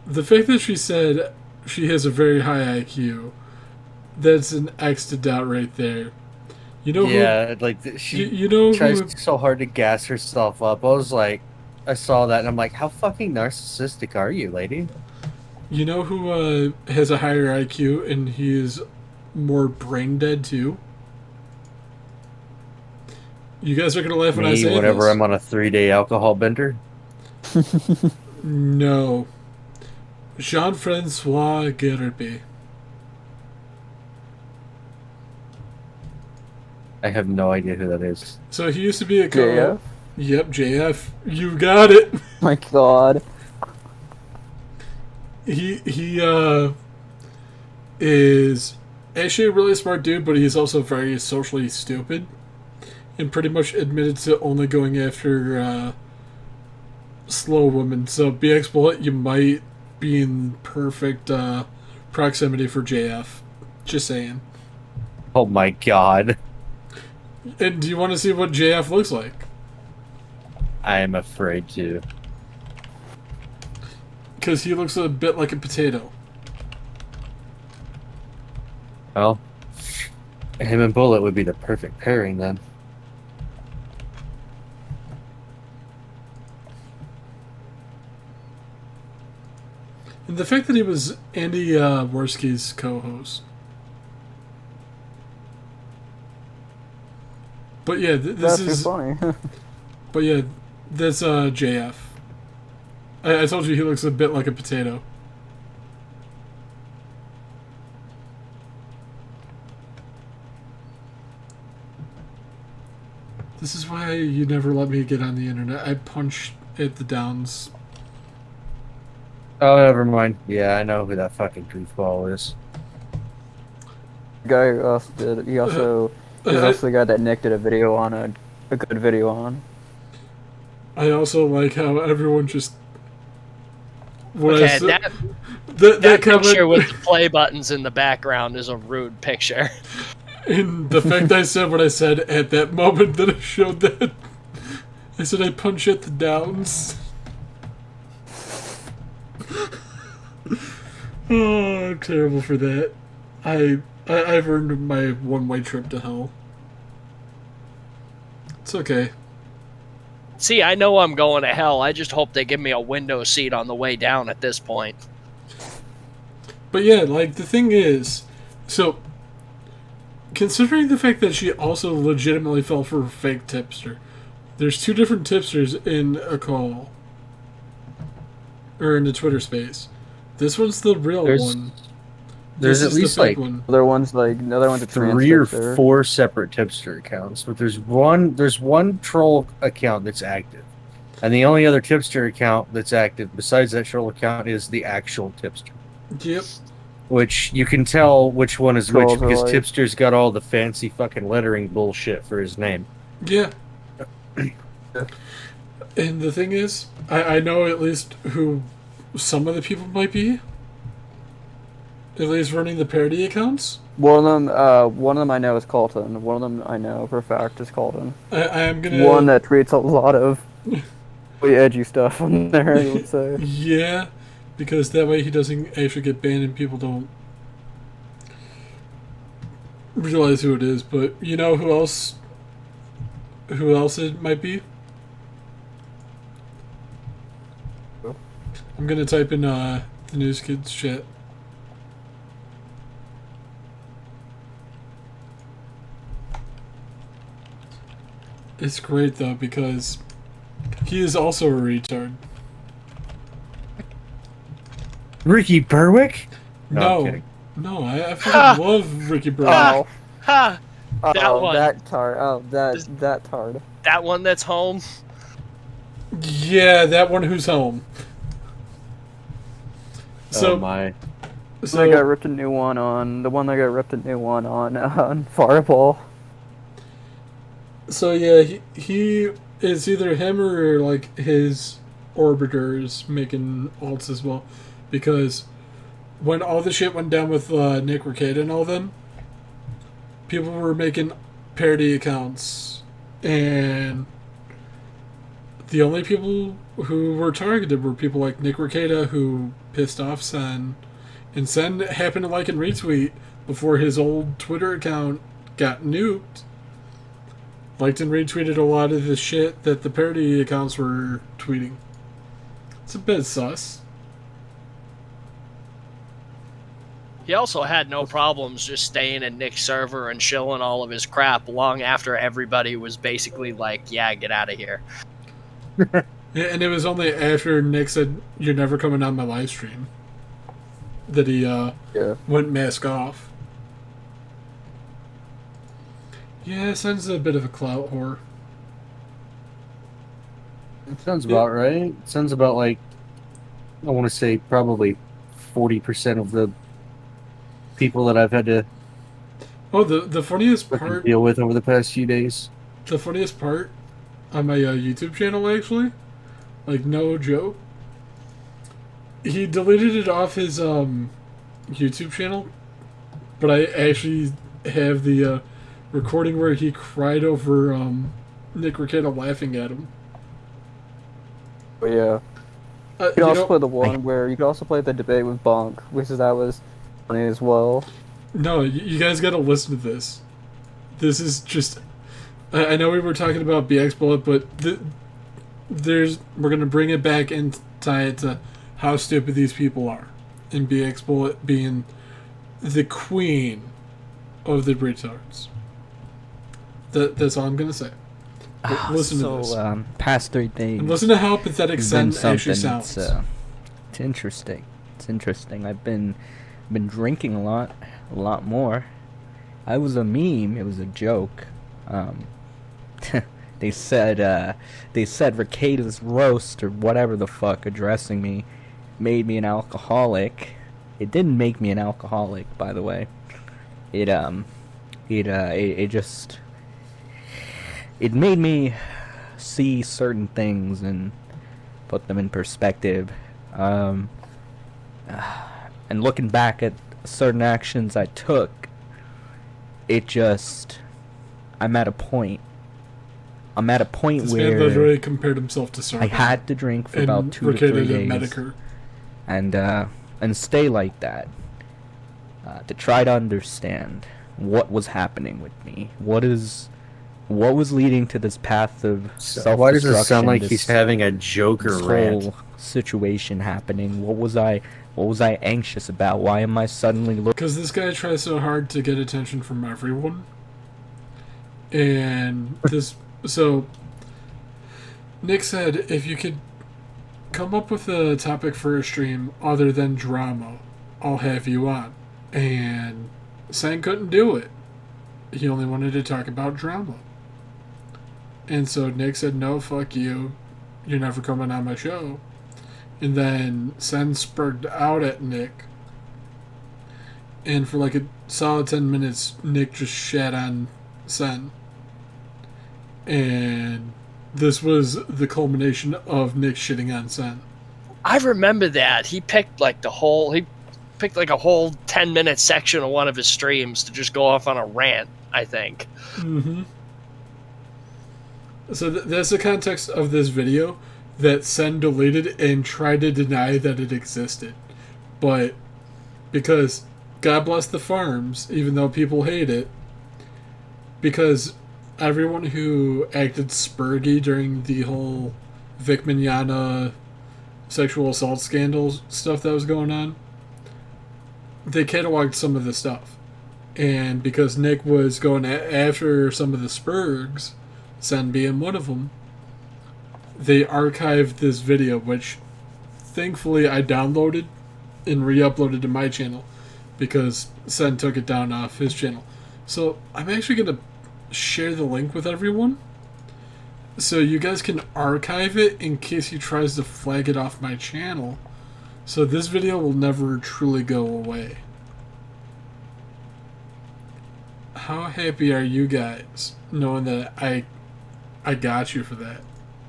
The fact that she said she has a very high IQ, that's an X to doubt right there. You know Yeah, like she you know tries who, so hard to gas herself up. I was like, I saw that and I'm like, how fucking narcissistic are you, lady? you know who has a higher IQ and he is more brain dead too? You guys are gonna laugh when I Me, say whenever this. I'm on a 3-day alcohol bender. No. Jean-Francois Gerbe. I have no idea who that is. So he used to be a JF? Yep, JF. You got it. My God. He is actually a really smart dude, but he's also very socially stupid, and pretty much admitted to only going after slow women. So BX Bullet, you might be in perfect proximity for JF. Just saying. Oh my god. And do you want to see what JF looks like? I am afraid to. Because he looks a bit like a potato. Well, him and Bullet would be the perfect pairing then. And the fact that he was Andy Worski's co-host. But yeah, this That's is... too funny. But yeah, that's JF. I told you he looks a bit like a potato. This is why you never let me get on the internet. I punch at the downs. Oh, never mind. Yeah, I know who that fucking goofball is. The guy who also did. He also. He's also the guy that Nick did a video on a good video on. I also like how everyone just... What I Okay, said- that that picture comment, with the play buttons in the background is a rude picture. and the fact I said what I said at that moment that I showed that, I said I punch at the downs. Oh, I'm terrible for that. I've earned my one-way trip to hell. It's okay. See, I know I'm going to hell. I just hope they give me a window seat on the way down at this point. But yeah, like, the thing is, so, considering the fact that she also legitimately fell for a fake tipster, there's two different tipsters in a call. Or in the Twitter space. This one's the real one. There's This at is the least fake like one. Other one's a 3 or transcriptor. 4 separate tipster accounts, but there's one troll account that's active, and the only other tipster account that's active besides that troll account is the actual tipster, Yep. which you can tell which one is which Trolls are because like- tipster's got all the fancy fucking lettering bullshit for his name. Yeah. And the thing is, I know at least who some of the people might be. At least running the parody accounts. One of them I know is Colton. One of them I know for a fact is Colton. I am gonna... One that tweets a lot of really edgy stuff on there, I would say. Yeah, because that way he doesn't actually get banned and people don't realize who it is. But you know who else? Who else it might be? I'm gonna type in the Newz Kidz chat. It's great though because he is also a retard. Ricky Berwick? No, I'm kidding. No, I fucking love Ricky Bobby. Oh, Ha! That one. that tard. Oh, that tard. That one that's home. Yeah, that one who's home. So, Oh my. so They got ripped a new one on the one that got ripped a new one on Fireball. So yeah, he is either him or like his orbiters making alts as well, because when all the shit went down with Nick Rekieta and all them, people were making parody accounts, and the only people who were targeted were people like Nick Rekieta, who pissed off Sen, and Sen happened to like and retweet before his old Twitter account got nuked. Liked and retweeted a lot of the shit that the parody accounts were tweeting. It's a bit sus. He also had no problems just staying in Nick's server and shilling all of his crap long after everybody was basically like, yeah, get out of here. Yeah, and it was only after Nick said, "You're never coming on my live stream," that he went mask off. Yeah, Sen's a bit of a clout whore. It sounds about right. It sounds about like, I want to say probably 40% of the people that I've had to Oh, the funniest part, deal with over the past few days. the funniest part on my YouTube channel, actually, like no joke, he deleted it off his YouTube channel, but I actually have the recording where he cried over Nick Rekieta laughing at him. But yeah, you could also play the one where you could also play the debate with Bonk, which that was funny as well. No, you guys gotta listen to this. This is just... I know we were talking about BX Bullet, but we're gonna bring it back and tie it to how stupid these people are. And BX Bullet being the queen of the retards. That's all I'm gonna say. Listen to this. Past 3 days. And listen to how pathetic has Sen been actually something. sounds. It's interesting. It's interesting. I've been drinking a lot more. I was a meme. It was a joke. They said Rekieta's roast or whatever the fuck addressing me made me an alcoholic. It didn't make me an alcoholic, by the way. It just made me see certain things and put them in perspective. And looking back at certain actions I took, I'm at a point This man where literally compared himself to Sargon. I had to drink for and about 2 to 3 Rekieta days. Medicare. And stay like that, to try to understand what was happening with me. What was leading to this path of self-destruction? Why does it sound like this- he's having a Joker this rant? whole situation happening? What was I anxious about? Why am I suddenly looking? Because this guy tries so hard to get attention from everyone. And so Nick said, if you could come up with a topic for a stream other than drama, I'll have you on. And Sen couldn't do it. He only wanted to talk about drama. And so Nick said, no, fuck you. You're never coming on my show. And then Sen spurred out at Nick. And for like a solid 10 minutes, Nick just shat on Sen. And this was the culmination of Nick shitting on Sen. I remember that. He picked like a whole 10-minute section of one of his streams to just go off on a rant, I think. Mm-hmm. So that's the context of this video that Sen deleted and tried to deny that it existed. But because God bless the farms, even though people hate it, because everyone who acted spurgy during the whole Vic Mignogna sexual assault scandal stuff that was going on, they cataloged some of the stuff. And because Nick was going after some of the spurgs, Sen being one of them, they archived this video, which thankfully I downloaded and re-uploaded to my channel. because Sen took it down off his channel. So I'm actually going to share the link with everyone so you guys can archive it in case he tries to flag it off my channel. So this video will never truly go away. How happy are you guys knowing that I got you for that?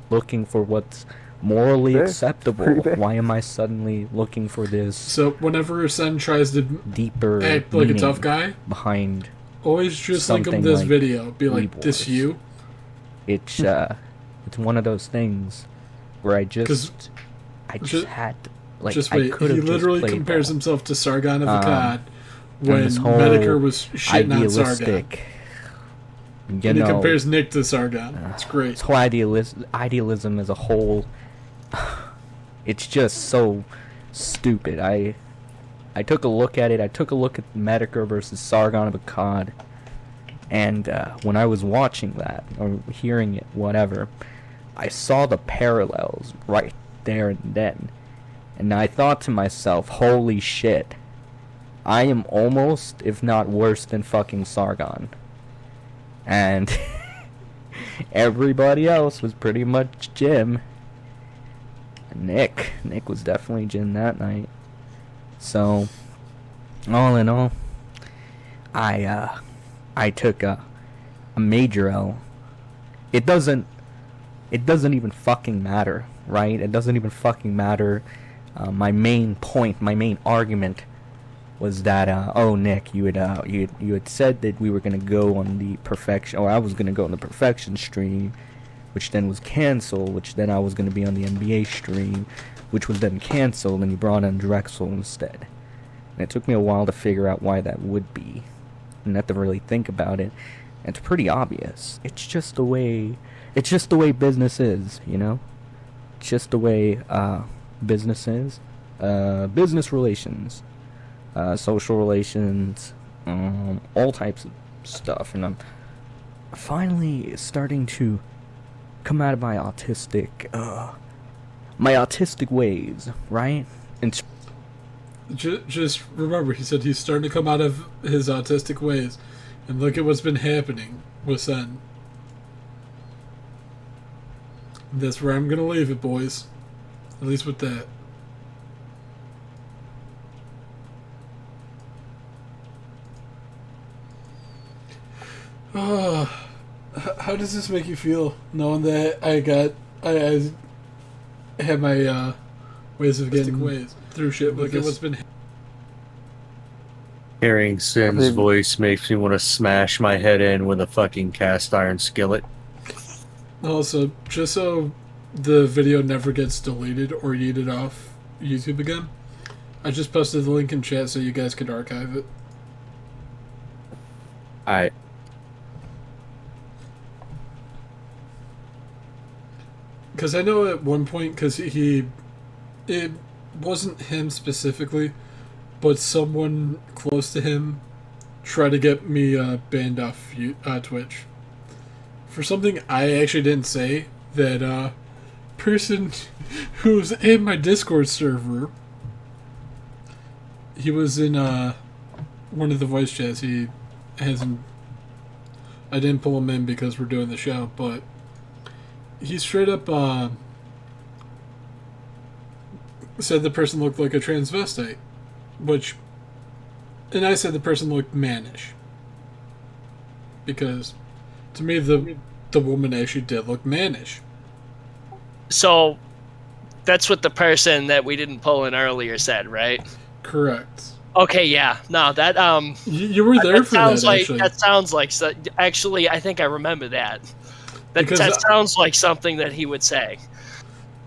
Looking for what's morally Pretty acceptable. big. Why am I suddenly looking for this So whenever Sen tries to deeper act like a meaning tough guy, behind always just link him something this like video. Be like, Weeb this Wars? you? It's one of those things where I just ju- had to, like, just I wait. could He have literally just played compares ball. himself to Sargon of Um, Akkad when this whole Medicare was shitting on Sargon. idealistic. You And he know, compares Nick to Sargon. It's great. this whole idealism as a whole, it's just so stupid. I took a look at it. I took a look at Medicare versus Sargon of Akkad, and when I was watching that or hearing it, whatever, I saw the parallels right there and then, and I thought to myself, "Holy shit! I am almost, if not worse than fucking Sargon." And everybody else was pretty much Jim. Nick was definitely Jim that night. So, all in all, I took a major L. It doesn't even fucking matter, right? It doesn't even fucking matter. My main point, my main argument was that oh, Nick, you had said that we were gonna go on the perfection, or I was gonna go on the perfection stream, which then was canceled, which then I was gonna be on the NBA stream, which was then canceled, and you brought in Drexel instead. And it took me a while to figure out why that would be, and not to really think about it. And it's pretty obvious. It's just the way business is, you know. It's just the way business is, business relations. Social relations, all types of stuff, and I'm finally starting to come out of my autistic ways, right? And Just remember, he said he's starting to come out of his autistic ways. And look at what's been happening with Sen. That's where I'm going to leave it, boys. At least with that. How does this make you feel, knowing that I have my ways of getting ways through shit? Look at what's been. Hearing Sin's think- voice makes me want to smash my head in with a fucking cast iron skillet. Also, just so the video never gets deleted or yeeted off YouTube again, I just posted the link in chat so you guys could archive it. I Because I know at one point, because it wasn't him specifically, but someone close to him tried to get me banned off Twitch. For something I actually didn't say, that person who's in my Discord server, he was in one of the voice chats. He hasn't. I didn't pull him in because we're doing the show, but he straight up said the person looked like a transvestite, and I said the person looked mannish, because to me the woman actually did look mannish. So that's what the person that we didn't pull in earlier said, right? Correct. Okay, yeah. No, that You were there for that, actually. That sounds like actually I think I remember that. Because That sounds like something that he would say.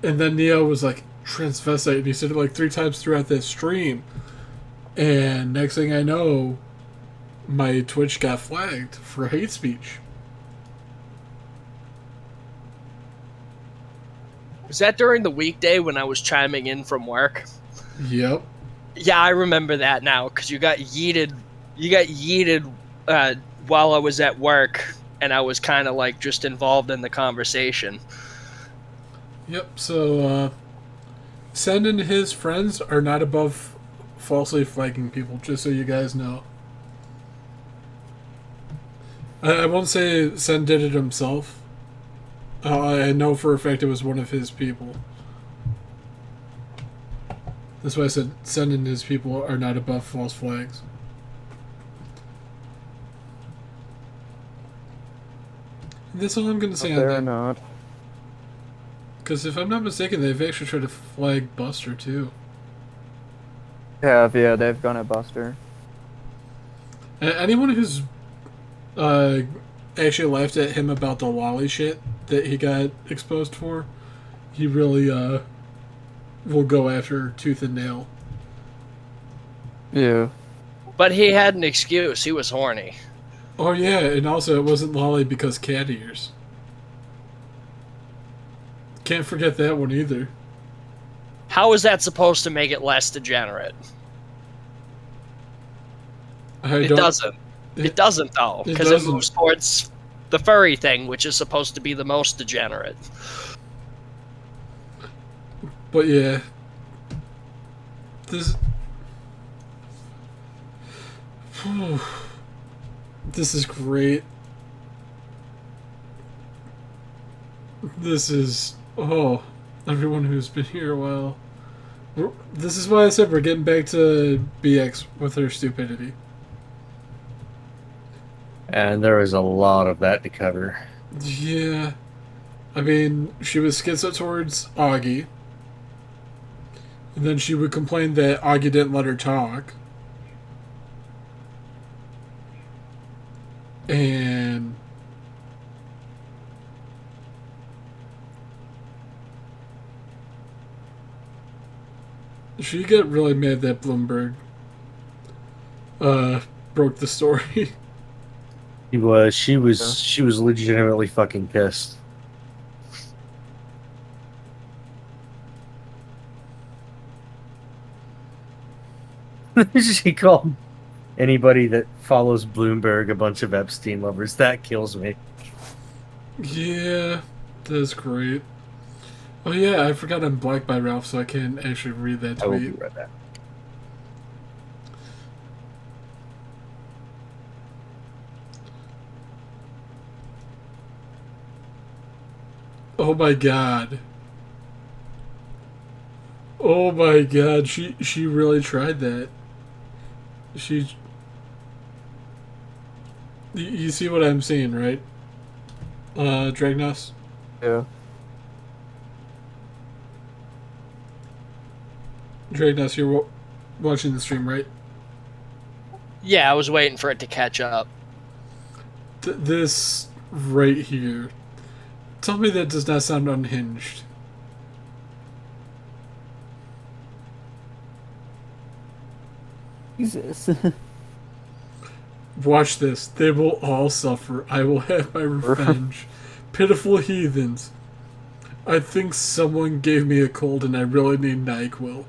And then Neo was like, transvestite, and he said it like 3 times throughout that stream. And next thing I know, my Twitch got flagged for hate speech. Was that during the weekday when I was chiming in from work? Yep. Yeah, I remember that now, because you got yeeted. You got yeeted while I was at work, and I was kind of like just involved in the conversation. Yep, so Sen and his friends are not above falsely flagging people, just so you guys know. I won't say Sen did it himself. I know for a fact it was one of his people. That's why I said Sen and his people are not above false flags. That's all I'm going to say on They're that. not. Because if I'm not mistaken, they've actually tried to flag Buster too. Yeah, they've gone at Buster. Anyone who's actually laughed at him about the lolly shit that he got exposed for, he really will go after tooth and nail. Yeah. But he had an excuse. He was horny. Oh yeah, and also it wasn't lolly because cat ears. Can't forget that one either. How is that supposed to make it less degenerate? It doesn't. It doesn't, though, because it moves towards the furry thing, which is supposed to be the most degenerate. But yeah, this this is great. This is everyone who's been here a while. This is why I said we're getting back to BX with her stupidity. And there is a lot of that to cover. Yeah, I mean, she was schizo towards Augie. And then she would complain that Augie didn't let her talk. And she got really mad that Bloomberg broke the story. She was legitimately fucking pissed. She called anybody that follows Bloomberg a bunch of Epstein lovers. That kills me. Yeah, that's great. Oh yeah, I forgot I'm black by Ralph, so I can't actually read that I will tweet. be right back. Oh my god. Oh my god, she really tried that. You see what I'm seeing, right? Dragnos? Yeah. Dragnos, you're watching the stream, right? Yeah, I was waiting for it to catch up. This right here. Tell me that does not sound unhinged. Jesus. Watch this. They will all suffer. I will have my revenge. Pitiful heathens. I think someone gave me a cold and I really need NyQuil.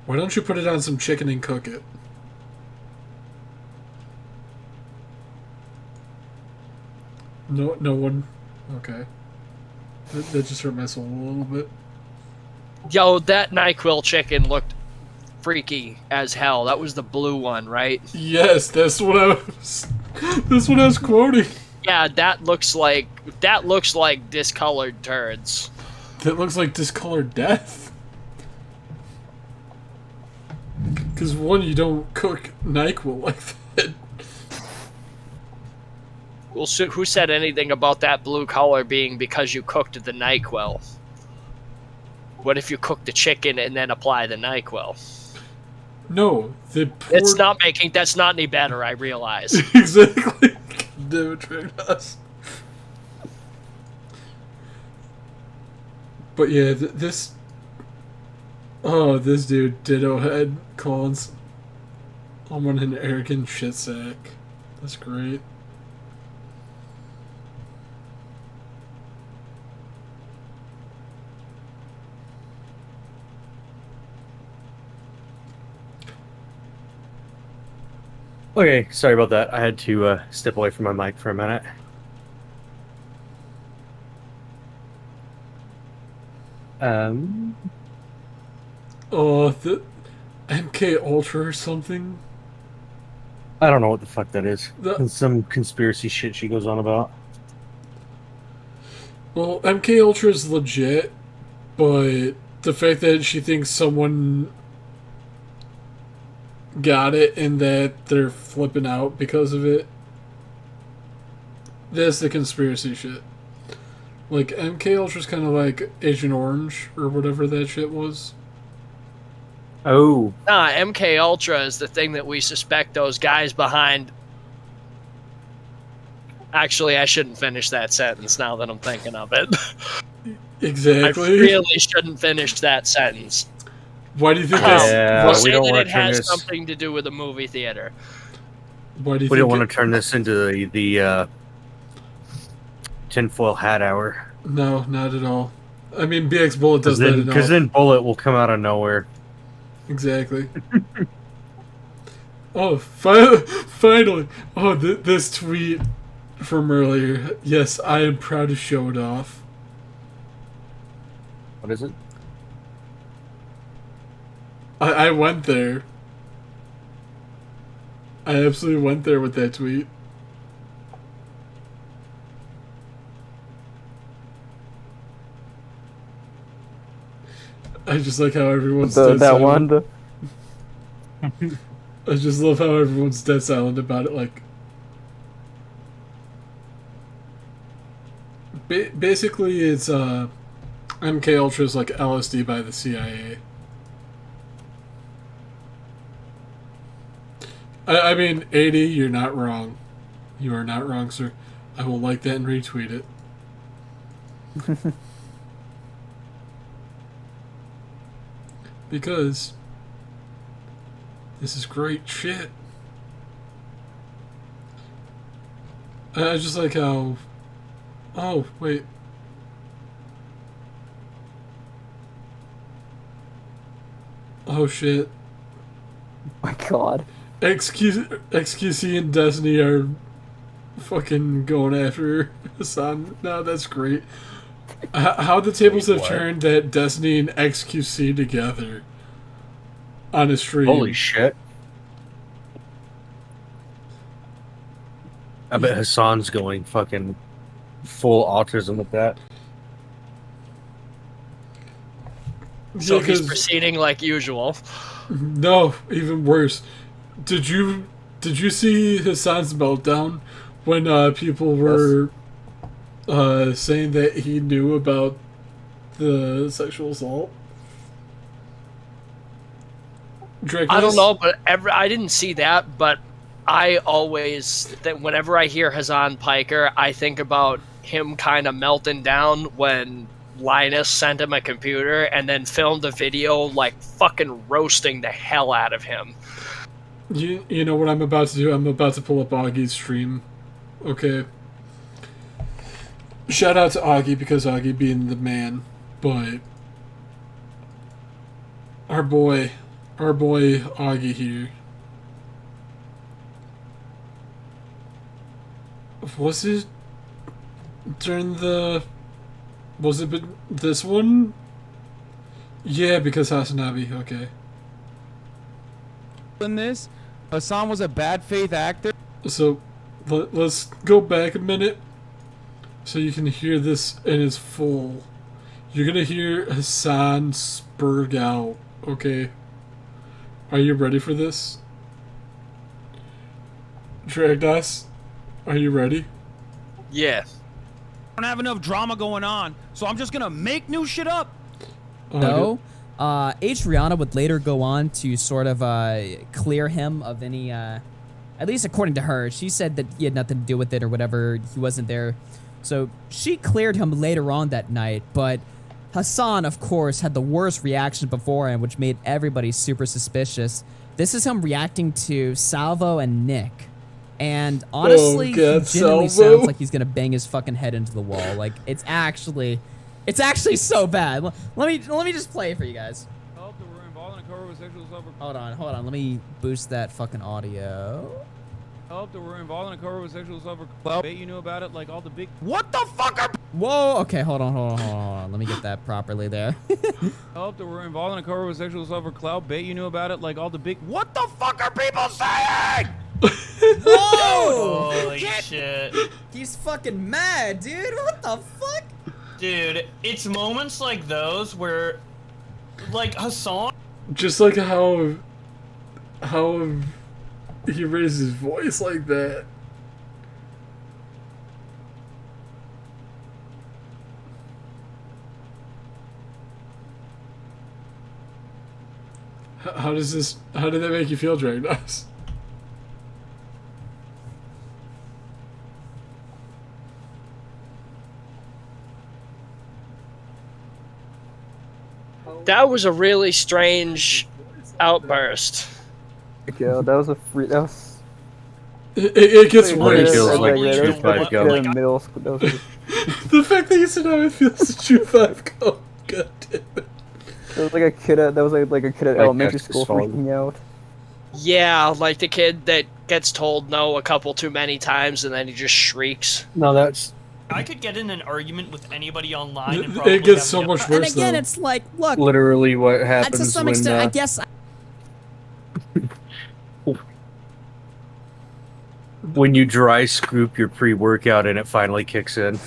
Why don't you put it on some chicken and cook it? No one. Okay. That just hurt my soul a little bit. Yo, that NyQuil chicken looked freaky as hell. That was the blue one, right? Yes, that's what I was quoting. Yeah, that looks like discolored turds. That looks like discolored death. Because one, you don't cook NyQuil like that. Well, so who said anything about that blue color being because you cooked the NyQuil? What if you cook the chicken and then apply the NyQuil? No, That's not any better, I realize. Exactly. Damn it, Dragnos. But yeah, this dude Ditto Head calls someone an arrogant shit sack. That's great. Okay, sorry about that. I had to step away from my mic for a minute. Oh, MK Ultra or something. I don't know what the fuck that is. The- It's some conspiracy shit she goes on about. Well, MK Ultra is legit, but the fact that she thinks someone got it and that they're flipping out because of it, that's the conspiracy shit. Like, MK Ultra's kind of like Agent Orange or whatever that shit was. Oh, Nah, MK Ultra is the thing that we suspect those guys behind. Actually, I shouldn't finish that sentence now that I'm thinking of it. Exactly. I really shouldn't finish that sentence. Why do you think Oh, that's... Yeah, we'll we say don't that wanna it turn has this- something to do with a movie theater. Why do you we don't think want to turn this into the tinfoil hat hour. No, not at all. I mean, BX Bullet does that Because enough. then Bullet will come out of nowhere. Exactly. Oh, finally! Oh, this tweet from earlier. Yes, I am proud to show it off. What is it? I went there. I absolutely went there with that tweet. I just like how everyone's dead That silent. one. I just love how everyone's dead silent about it. Like, basically, it's MK Ultra's like LSD by the CIA. I mean, 80, you're not wrong. You are not wrong, sir. I will like that and retweet it. Because this is great shit. I just like how... Oh, wait. Oh, shit. My God. XQC and Destiny are fucking going after Hassan. No, that's great. How the tables have turned that Destiny and XQC together on a stream. Holy shit. I bet Hassan's going fucking full autism with that. So Yeah, he's 'cause- proceeding like usual. No, even worse. Did you see Hassan's meltdown when people were saying that he knew about the sexual assault? I don't know, but I didn't see that, but I always, whenever I hear Hassan Piker, I think about him kind of melting down when Linus sent him a computer and then filmed a video like fucking roasting the hell out of him. You know what I'm about to do? I'm about to pull up Augie's stream. Okay. Shout out to Augie because Augie being the man, but our boy Augie here. Was it during the... Was it this one? Yeah, because Hasanabi, okay. In this, Hassan was a bad faith actor. So, let's go back a minute so you can hear this in its full. You're gonna hear Hassan spurg out, okay? Are you ready for this? Dragdas, are you ready? Yeah. Don't have enough drama going on, so I'm just gonna make new shit up. No. Adriana would later go on to sort of clear him of any, at least according to her, she said that he had nothing to do with it or whatever, he wasn't there. So she cleared him later on that night, but Hassan, of course, had the worst reaction beforehand, which made everybody super suspicious. This is him reacting to Salvo and Nick. And honestly, he God, genuinely Salvo. sounds like he's gonna bang his fucking head into the wall. Like, it's actually so bad. Let me just play it for you guys. Hold on. Let me boost that fucking audio. Help that we're involved in a cover with sexual assault for clout. Bet you knew about it like all the big. What the fuck are? Whoa. Okay, hold on. Let me get that properly there. Help that we're involved in a cover with sexual assault for clout. Bet you knew about it like all the big. What the fuck are people saying? Whoa! Holy shit. He's fucking mad, dude. What the fuck? Dude, it's moments like those where, like, Hassan. Just like how he raised his voice like that. How did that make you feel, Dragnos? That was a really strange outburst. Yeah, that was a free. That was. It gets worse. feels like that True was Five like Go. in middle school. That was, The fact that you said how it feels to True 5 go. God damn it. there was like a kid at a kid at Like elementary Texas school Falls. freaking out. Yeah, like the kid that gets told no a couple too many times and then he just shrieks. No, that's I could get in an argument with anybody online and probably It gets have so a- much And worse again, though. it's like, look, literally what happens to some when extent, I guess. when you dry scoop your pre-workout and it finally kicks in.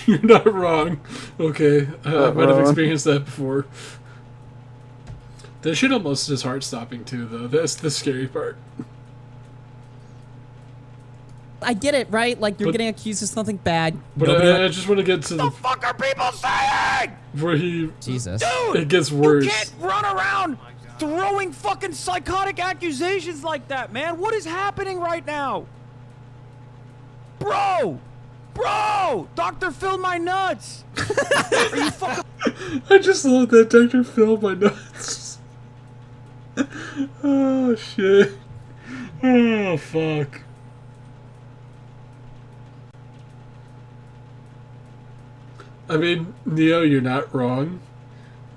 You're not wrong. Okay, I Not might have wrong. experienced that before. That shit almost is heart stopping too, though. That's the scary part. I get it, right? Like you're But- getting accused of something bad. But Nobody I just want to get to the Fuck are people saying? where he Jesus. Dude, it gets you worse. can't run around throwing fucking psychotic accusations like that, man. What is happening right now? Bro! Dr. Phil my nuts! Are you fucking... I just love that Dr. Phil my nuts. Oh shit. Oh fuck. I mean, Neo, you're not wrong.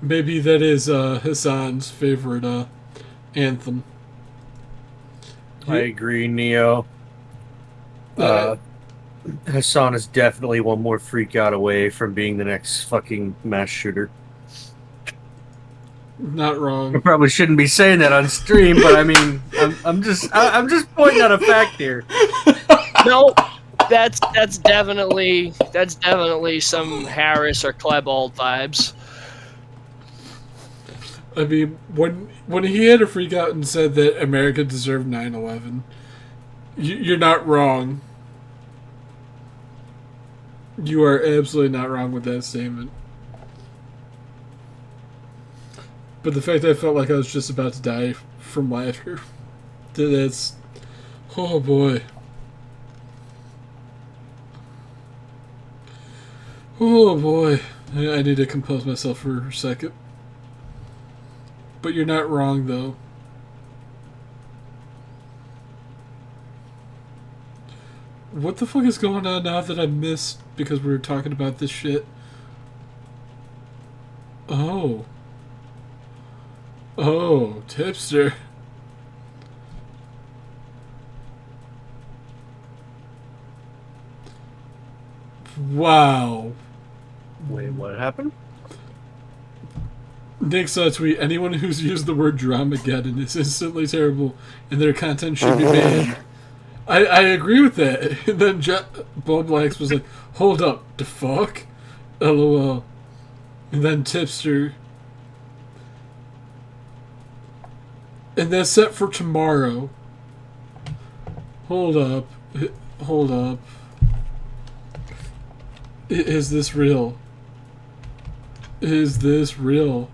Maybe that is Hassan's favorite anthem. I agree, Neo. Hassan is definitely one more freak out away from being the next fucking mass shooter. Not I wrong. probably shouldn't be saying that on stream, but I mean, I'm just pointing out a fact here. No, that's definitely some Harris or Klebold vibes. I mean, when he had a freak out and said that America deserved 9/11, you're not wrong. You are absolutely not wrong with that statement. But the fact that I felt like I was just about to die from laughter, that's... Oh boy. Oh boy. I need to compose myself for a second. But you're not wrong, though. What the fuck is going on now that I missed because we were talking about this shit? Oh. Oh, tipster. Wow. Wait, what happened? Nick saw a tweet, anyone who's used the word Dramageddon is instantly terrible and their content should be banned. I agree with that. And then Bob Lax was like, hold up, the fuck? LOL. And then Tipster. And that's set for tomorrow. Hold up. Hold up. Is this real? Is this real?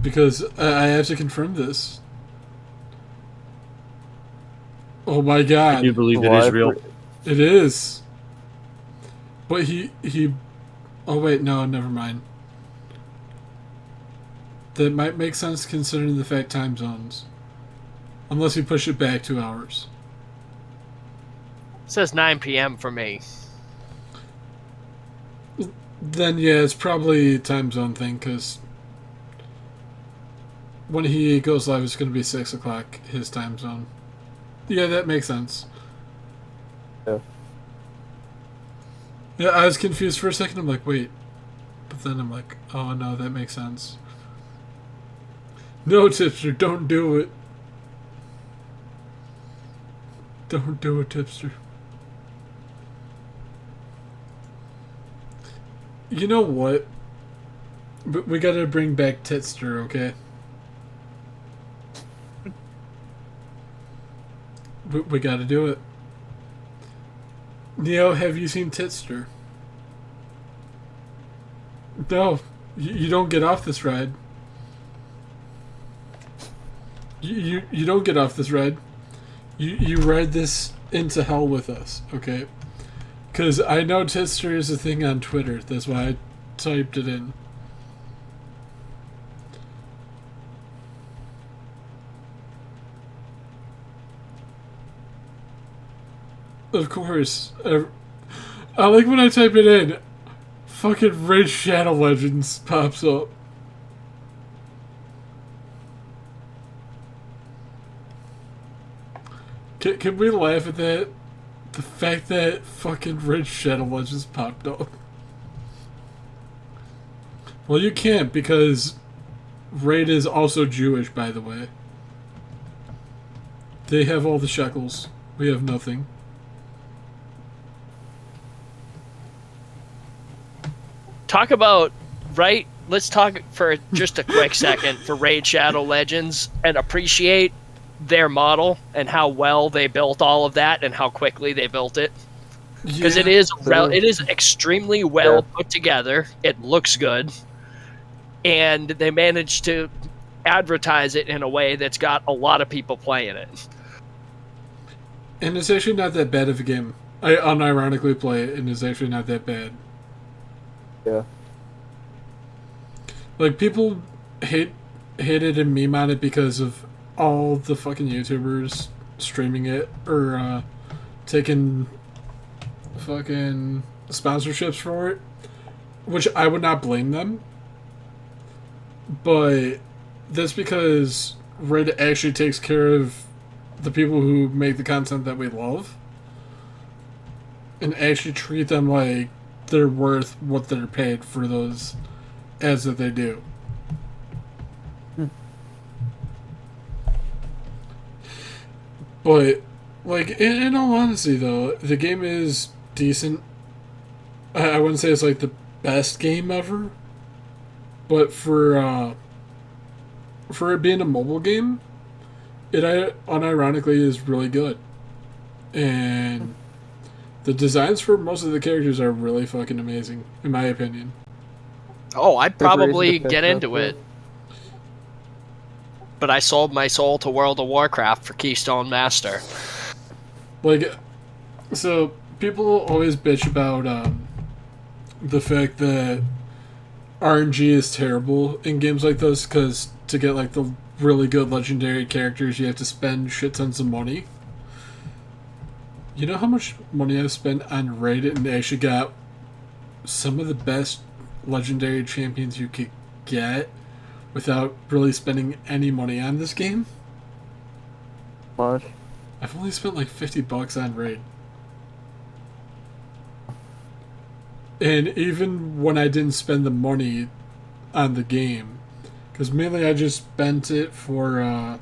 Because I have to confirm this. Oh my god. I do believe it is real. It is. But he... Oh wait, no, never mind. That might make sense considering the fact time zones. Unless you push it back 2 hours. It says 9 p.m. for me. Then yeah, it's probably a time zone thing, because when he goes live, it's going to be 6 o'clock his time zone. Yeah, that makes sense. Yeah. Yeah, I was confused for a second. I'm like, wait. But then I'm like, oh no, that makes sense. No, Tipster, don't do it. Don't do it, Tipster. You know what? But we gotta bring back Tipster, okay? We gotta do it. Neo, have you seen Tipster? No, you don't get off this ride. You don't get off this ride. You ride this into hell with us, okay? Because I know Tipster is a thing on Twitter. That's why I typed it in. Of course. I like when I type it in. Fucking Raid Shadow Legends pops up. Can we laugh at that? The fact that fucking Raid Shadow Legends popped up. Well, you can't because Raid is also Jewish, by the way. They have all the shekels. We have nothing. Talk about, right? Let's talk for just a quick second for Raid Shadow Legends and appreciate their model and how well they built all of that and how quickly they built it. Because it is extremely well put together. It looks good. And they managed to advertise it in a way that's got a lot of people playing it. And it's actually not that bad of a game. I unironically play it, and it's actually not that bad. Yeah. Like, people hated and meme on it because of all the fucking YouTubers streaming it or taking fucking sponsorships for it, which I would not blame them. But that's because Reddit actually takes care of the people who make the content that we love and actually treat them like they're worth what they're paid for those ads that they do. But, like, in all honesty, though, the game is decent. I wouldn't say it's, like, the best game ever. But for it being a mobile game, it unironically is really good. And the designs for most of the characters are really fucking amazing, in my opinion. Oh, I'd probably get into it. But I sold my soul to World of Warcraft for Keystone Master. Like, so people always bitch about the fact that RNG is terrible in games like this because to get like the really good legendary characters, you have to spend shit tons of money. You know how much money I've spent on Raid and actually got some of the best legendary champions you could get without really spending any money on this game? Much. I've only spent like $50 on Raid. And even when I didn't spend the money on the game, because mainly I just spent it for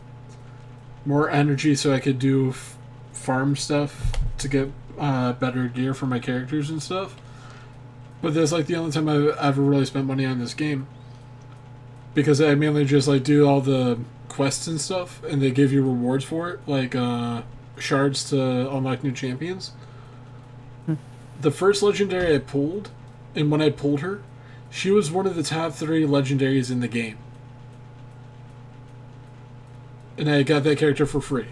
more energy so I could do farm stuff to get better gear for my characters and stuff. But that's like the only time I've ever really spent money on this game. Because I mainly just like do all the quests and stuff, and they give you rewards for it, like shards to unlock new champions. The first legendary I pulled, and when I pulled her, she was one of the top 3 legendaries in the game. And I got that character for free.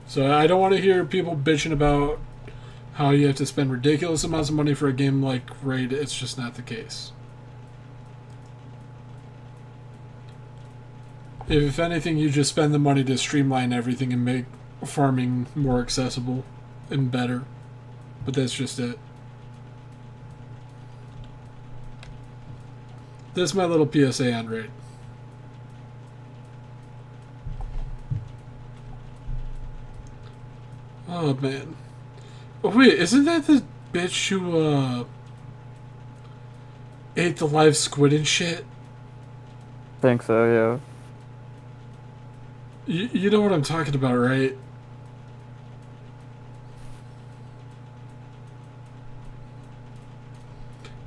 So I don't want to hear people bitching about how you have to spend ridiculous amounts of money for a game like Raid. It's just not the case. If anything, you just spend the money to streamline everything and make farming more accessible and better. But that's just it. That's my little PSA on Raid. Oh man. Oh wait, isn't that the bitch who ate the live squid and shit? Think so, yeah. You know what I'm talking about, right?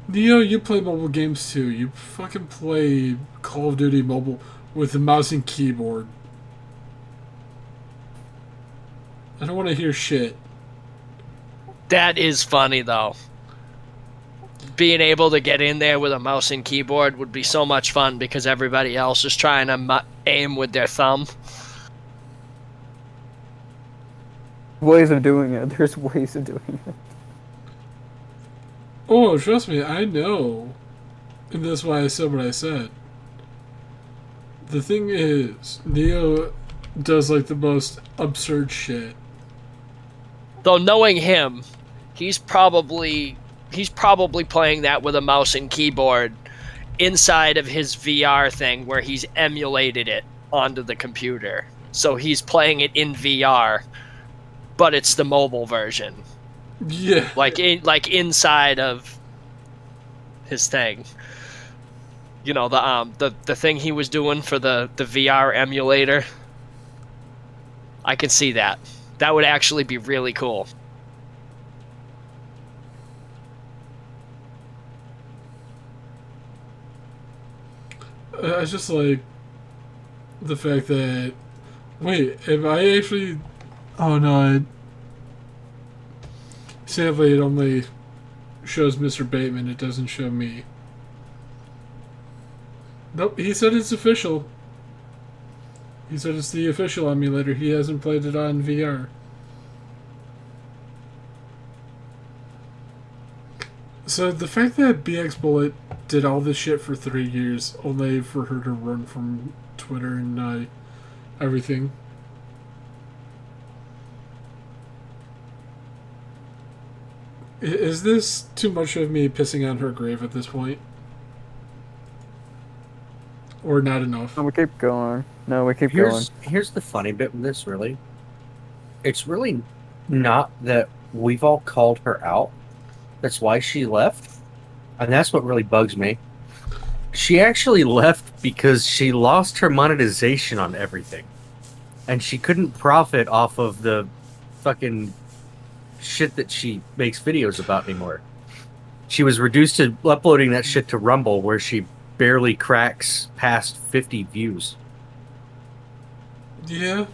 Neo, you play mobile games too. You fucking play Call of Duty Mobile with a mouse and keyboard. I don't want to hear shit. That is funny, though. Being able to get in there with a mouse and keyboard would be so much fun because everybody else is trying to aim with their thumb. Ways of doing it. There's ways of doing it. Oh, trust me, I know. And that's why I said what I said. The thing is, Neo does like the most absurd shit. Though knowing him, he's probably playing that with a mouse and keyboard inside of his VR thing where he's emulated it onto the computer. So he's playing it in VR, but it's the mobile version. Yeah. Like inside of his thing. You know, the thing he was doing for the VR emulator. I can see that. That would actually be really cool. I just like the fact that... Wait, am I actually... Oh no, sadly it only shows Mr. Bateman, it doesn't show me. Nope, he said it's official. He said it's the official emulator, he hasn't played it on VR. So the fact that BX Bullet did all this shit for 3 years, only for her to run from Twitter and everything. Is this too much of me pissing on her grave at this point? Or not enough? No, we keep going. No, we keep going. Here's the funny bit with this, really. It's really not that we've all called her out. That's why she left. And that's what really bugs me. She actually left because she lost her monetization on everything. And she couldn't profit off of the fucking shit that she makes videos about anymore. She was reduced to uploading that shit to Rumble, where she barely cracks past 50 views. Yeah.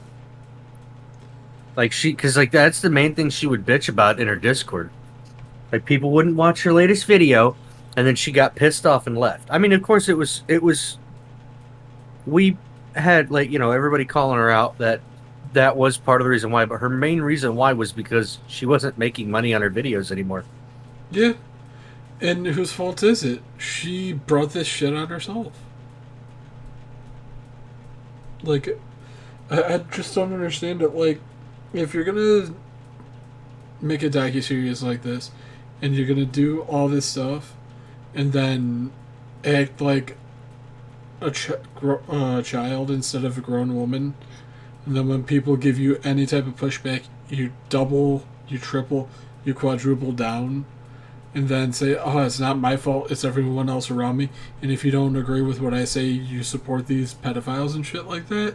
Like, because like that's the main thing she would bitch about in her Discord. Like, people wouldn't watch her latest video, and then she got pissed off and left. I mean, of course, it was. We had, like, you know, everybody calling her out that was part of the reason why, but her main reason why was because she wasn't making money on her videos anymore. Yeah. And whose fault is it? She brought this shit on herself. Like, I just don't understand it. Like, if you're gonna make a docuseries like this, and you're gonna do all this stuff, and then act like a child instead of a grown woman, and then when people give you any type of pushback, you double, you triple, you quadruple down, and then say, oh, it's not my fault, it's everyone else around me, and if you don't agree with what I say, you support these pedophiles and shit like that,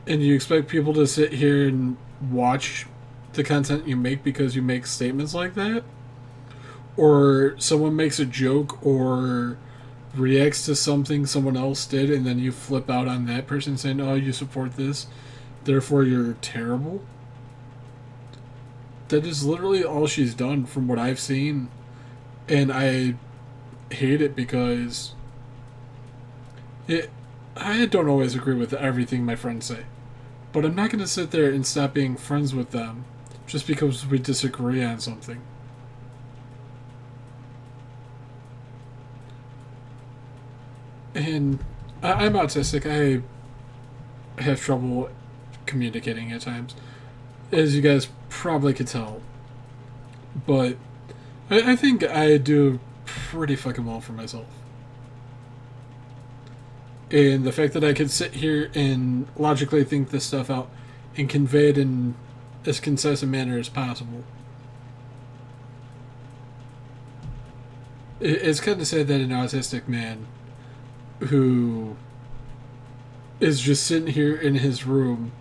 and you expect people to sit here and watch the content you make because you make statements like that, or someone makes a joke or reacts to something someone else did, and then you flip out on that person saying, oh, you support this, therefore you're terrible. That is literally all she's done from what I've seen, and I hate it because I don't always agree with everything my friends say, but I'm not going to sit there and stop being friends with them just because we disagree on something. And I'm autistic. I have trouble communicating at times, as you guys probably could tell. But I think I do pretty fucking well for myself. And the fact that I can sit here and logically think this stuff out and convey it in as concise a manner as possible. It's kind of sad that an autistic man who is just sitting here in his room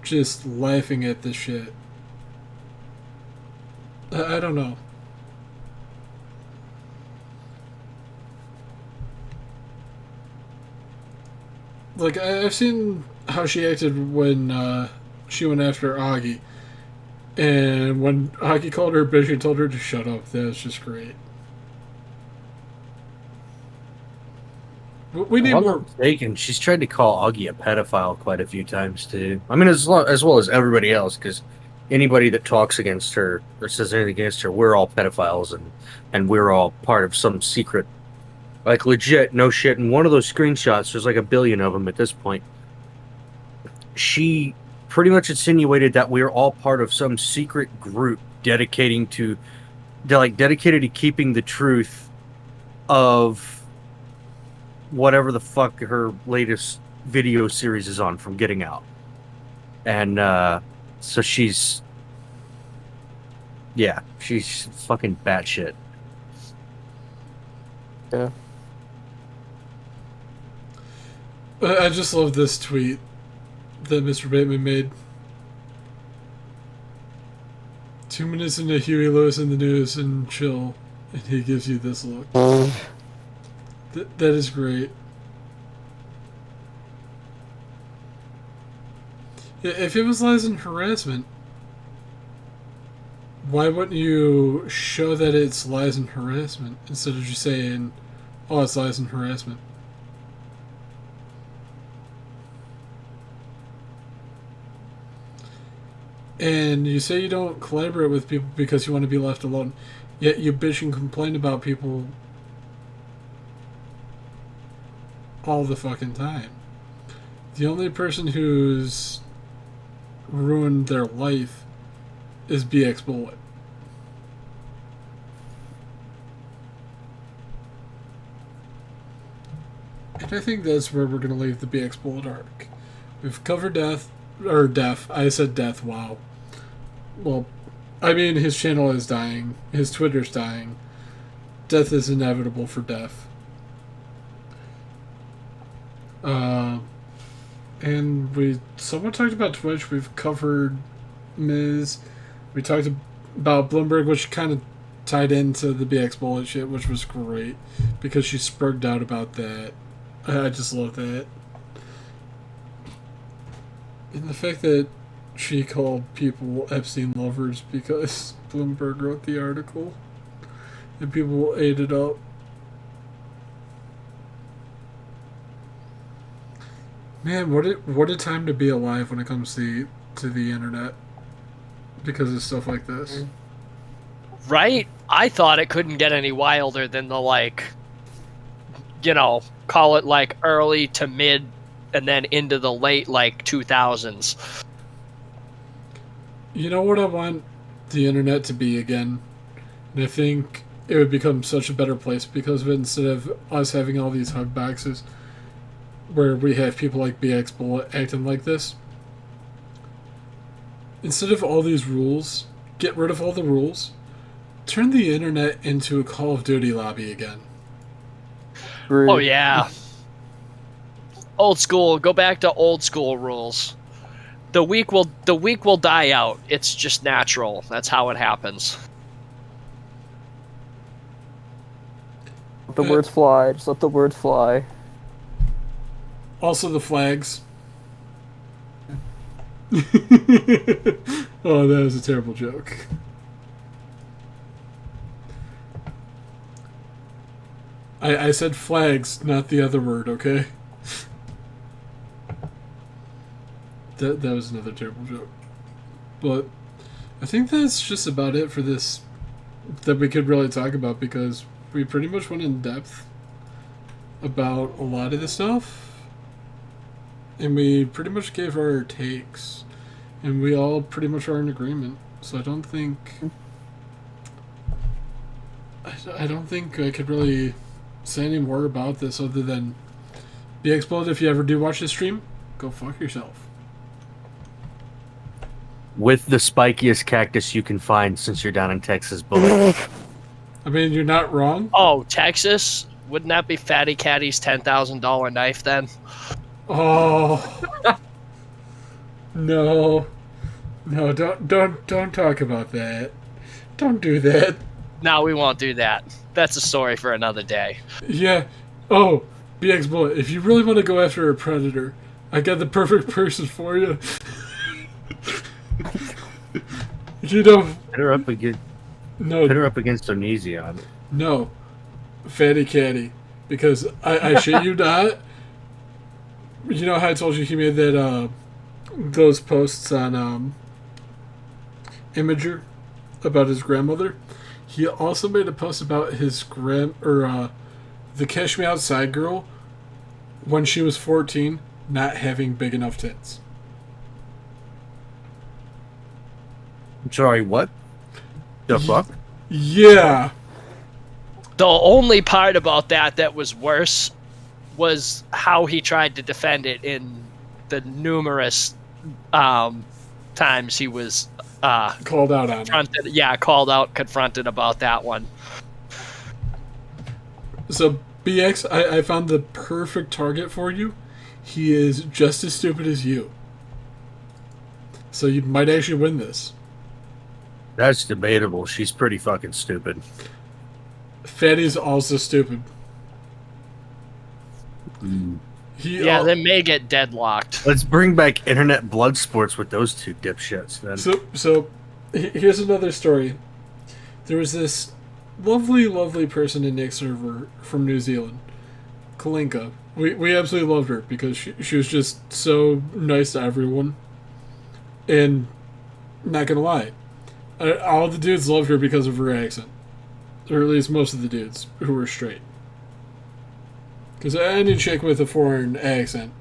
just laughing at this shit. I don't know. Like, I've seen how she acted when she went after Augie. And when Augie called her a bitch and told her to shut up, that was just great. We need If I'm more. not mistaken, she's tried to call Augie a pedophile quite a few times too. I mean, as well as everybody else, because anybody that talks against her or says anything against her, we're all pedophiles and we're all part of some secret, like legit, no shit. And one of those screenshots, there's like a billion of them at this point. She pretty much insinuated that we're all part of some secret group dedicated to keeping the truth of whatever the fuck her latest video series is on from getting out. And so she's fucking batshit. Yeah. I just love this tweet that Mr. Bateman made. 2 minutes into Huey Lewis in the news and chill, and he gives you this look. That is great. If it was lies and harassment, why wouldn't you show that it's lies and harassment instead of just saying, oh, it's lies and harassment? And you say you don't collaborate with people because you want to be left alone, yet you bitch and complain about people all the fucking time. The only person who's ruined their life is BX Bullet. And I think that's where we're going to leave the BX Bullet arc. We've covered death. I said death, wow. Well, I mean, his channel is dying. His Twitter's dying. Death is inevitable for death. And we somewhat talked about Twitch. We've covered Miz. We talked about Bloomberg, which kind of tied into the BX Bullet shit, which was great because she spurred out about that. I just love that. And the fact that she called people Epstein lovers because Bloomberg wrote the article and people ate it up. Man, what a time to be alive when it comes to the internet because of stuff like this. Right? I thought it couldn't get any wilder than the, like, you know, call it like early to mid and then into the late, like, 2000s. You know what I want the internet to be again? And I think it would become such a better place because of it, instead of us having all these hug boxes where we have people like BX Bullet acting like this. Instead of all these rules, get rid of all the rules. Turn the internet into a Call of Duty lobby again. Oh yeah. Old school. Go back to old school rules. The weak will die out. It's just natural. That's how it happens. Let the words fly. Just let the words fly. Also the flags. Oh, that was a terrible joke. I said flags, not the other word, okay? That was another terrible joke. But I think that's just about it for this that we could really talk about, because we pretty much went in depth about a lot of this stuff. And we pretty much gave our takes. And we all pretty much are in agreement. So I don't think I could really say any more about this other than be exploded. If you ever do watch this stream, go fuck yourself. with the spikiest cactus you can find since you're down in Texas, Bullet. I mean, you're not wrong. Oh, Texas? Wouldn't that be Fatty Caddy's $10,000 knife then? Oh. No. No, don't talk about that. Don't do that. No, we won't do that. That's a story for another day. Yeah. Oh, BX Bullet, if you really want to go after a predator, I got the perfect person for you. You know, Pit her up against Onision. no, Fatty Caddy, because I shit you not. You know how I told you he made that those posts on Imager about his grandmother. He also made a post about his the Cash Me Outside girl when she was 14 not having big enough tits. I'm sorry, what? The fuck? Yeah. The only part about that was worse was how he tried to defend it in the numerous times he was Called out on it. confronted. Yeah, confronted about that one. So, BX, I found the perfect target for you. He is just as stupid as you. So you might actually win this. That's debatable. She's pretty fucking stupid. Fatty's also stupid. Yeah, they may get deadlocked. Let's bring back internet blood sports with those two dipshits then. So here's another story. There was this lovely person in Nick's server from New Zealand, Kalinka. We absolutely loved her because she was just so nice to everyone. And not gonna lie, all the dudes loved her because of her accent. Or at least most of the dudes who were straight. Because any chick with a foreign accent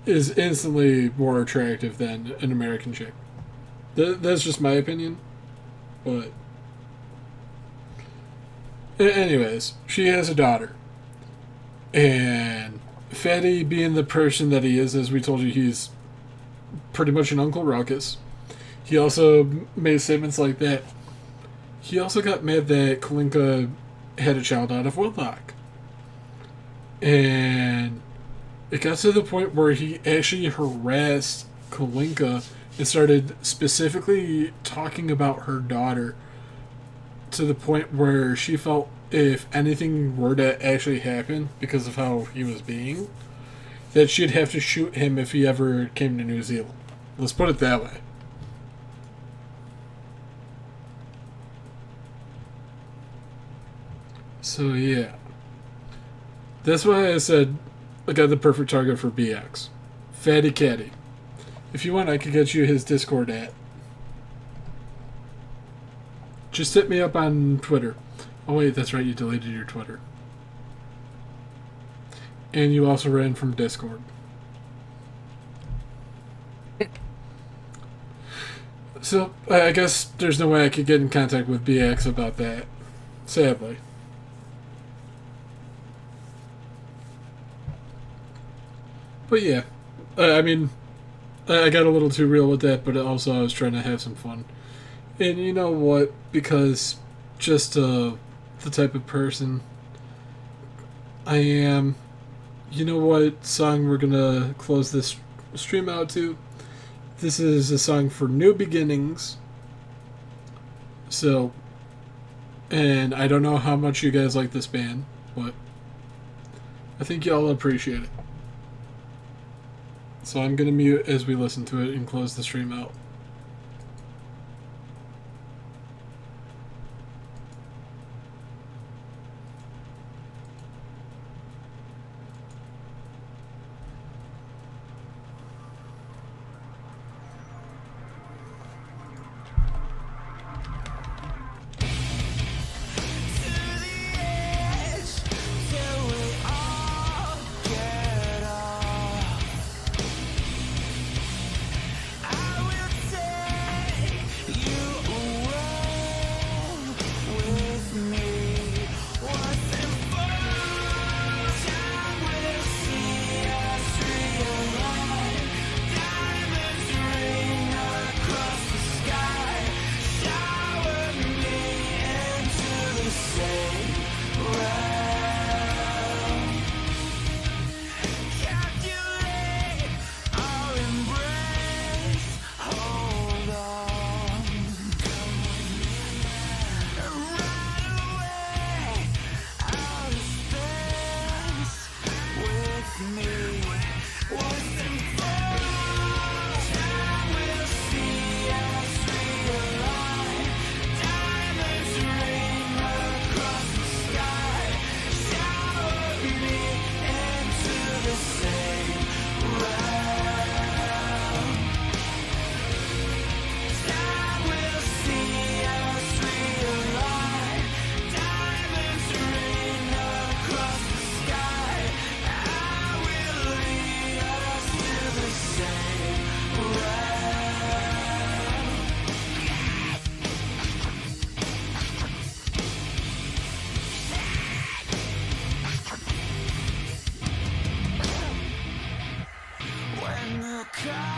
is instantly more attractive than an American chick. That's just my opinion. But anyways, she has a daughter. And Fatty, being the person that he is, as we told you, he's pretty much an Uncle Ruckus. He also made statements like that. He also got mad that Kalinka had a child out of wedlock. And it got to the point where he actually harassed Kalinka and started specifically talking about her daughter to the point where she felt if anything were to actually happen because of how he was being, that she'd have to shoot him if he ever came to New Zealand. Let's put it that way. So yeah. That's why I said I got the perfect target for BX. Fatty Caddy. If you want, I could get you his Discord at. Just hit me up on Twitter. Oh wait, that's right, you deleted your Twitter. And you also ran from Discord. So, I guess there's no way I could get in contact with BX about that. Sadly. But yeah, I mean, I got a little too real with that, but also I was trying to have some fun. And you know what? Because just the type of person I am, you know what song we're gonna close this stream out to? This is a song for New Beginnings. So, and I don't know how much you guys like this band, but I think y'all appreciate it. So I'm going to mute as we listen to it and close the stream out. I will cry.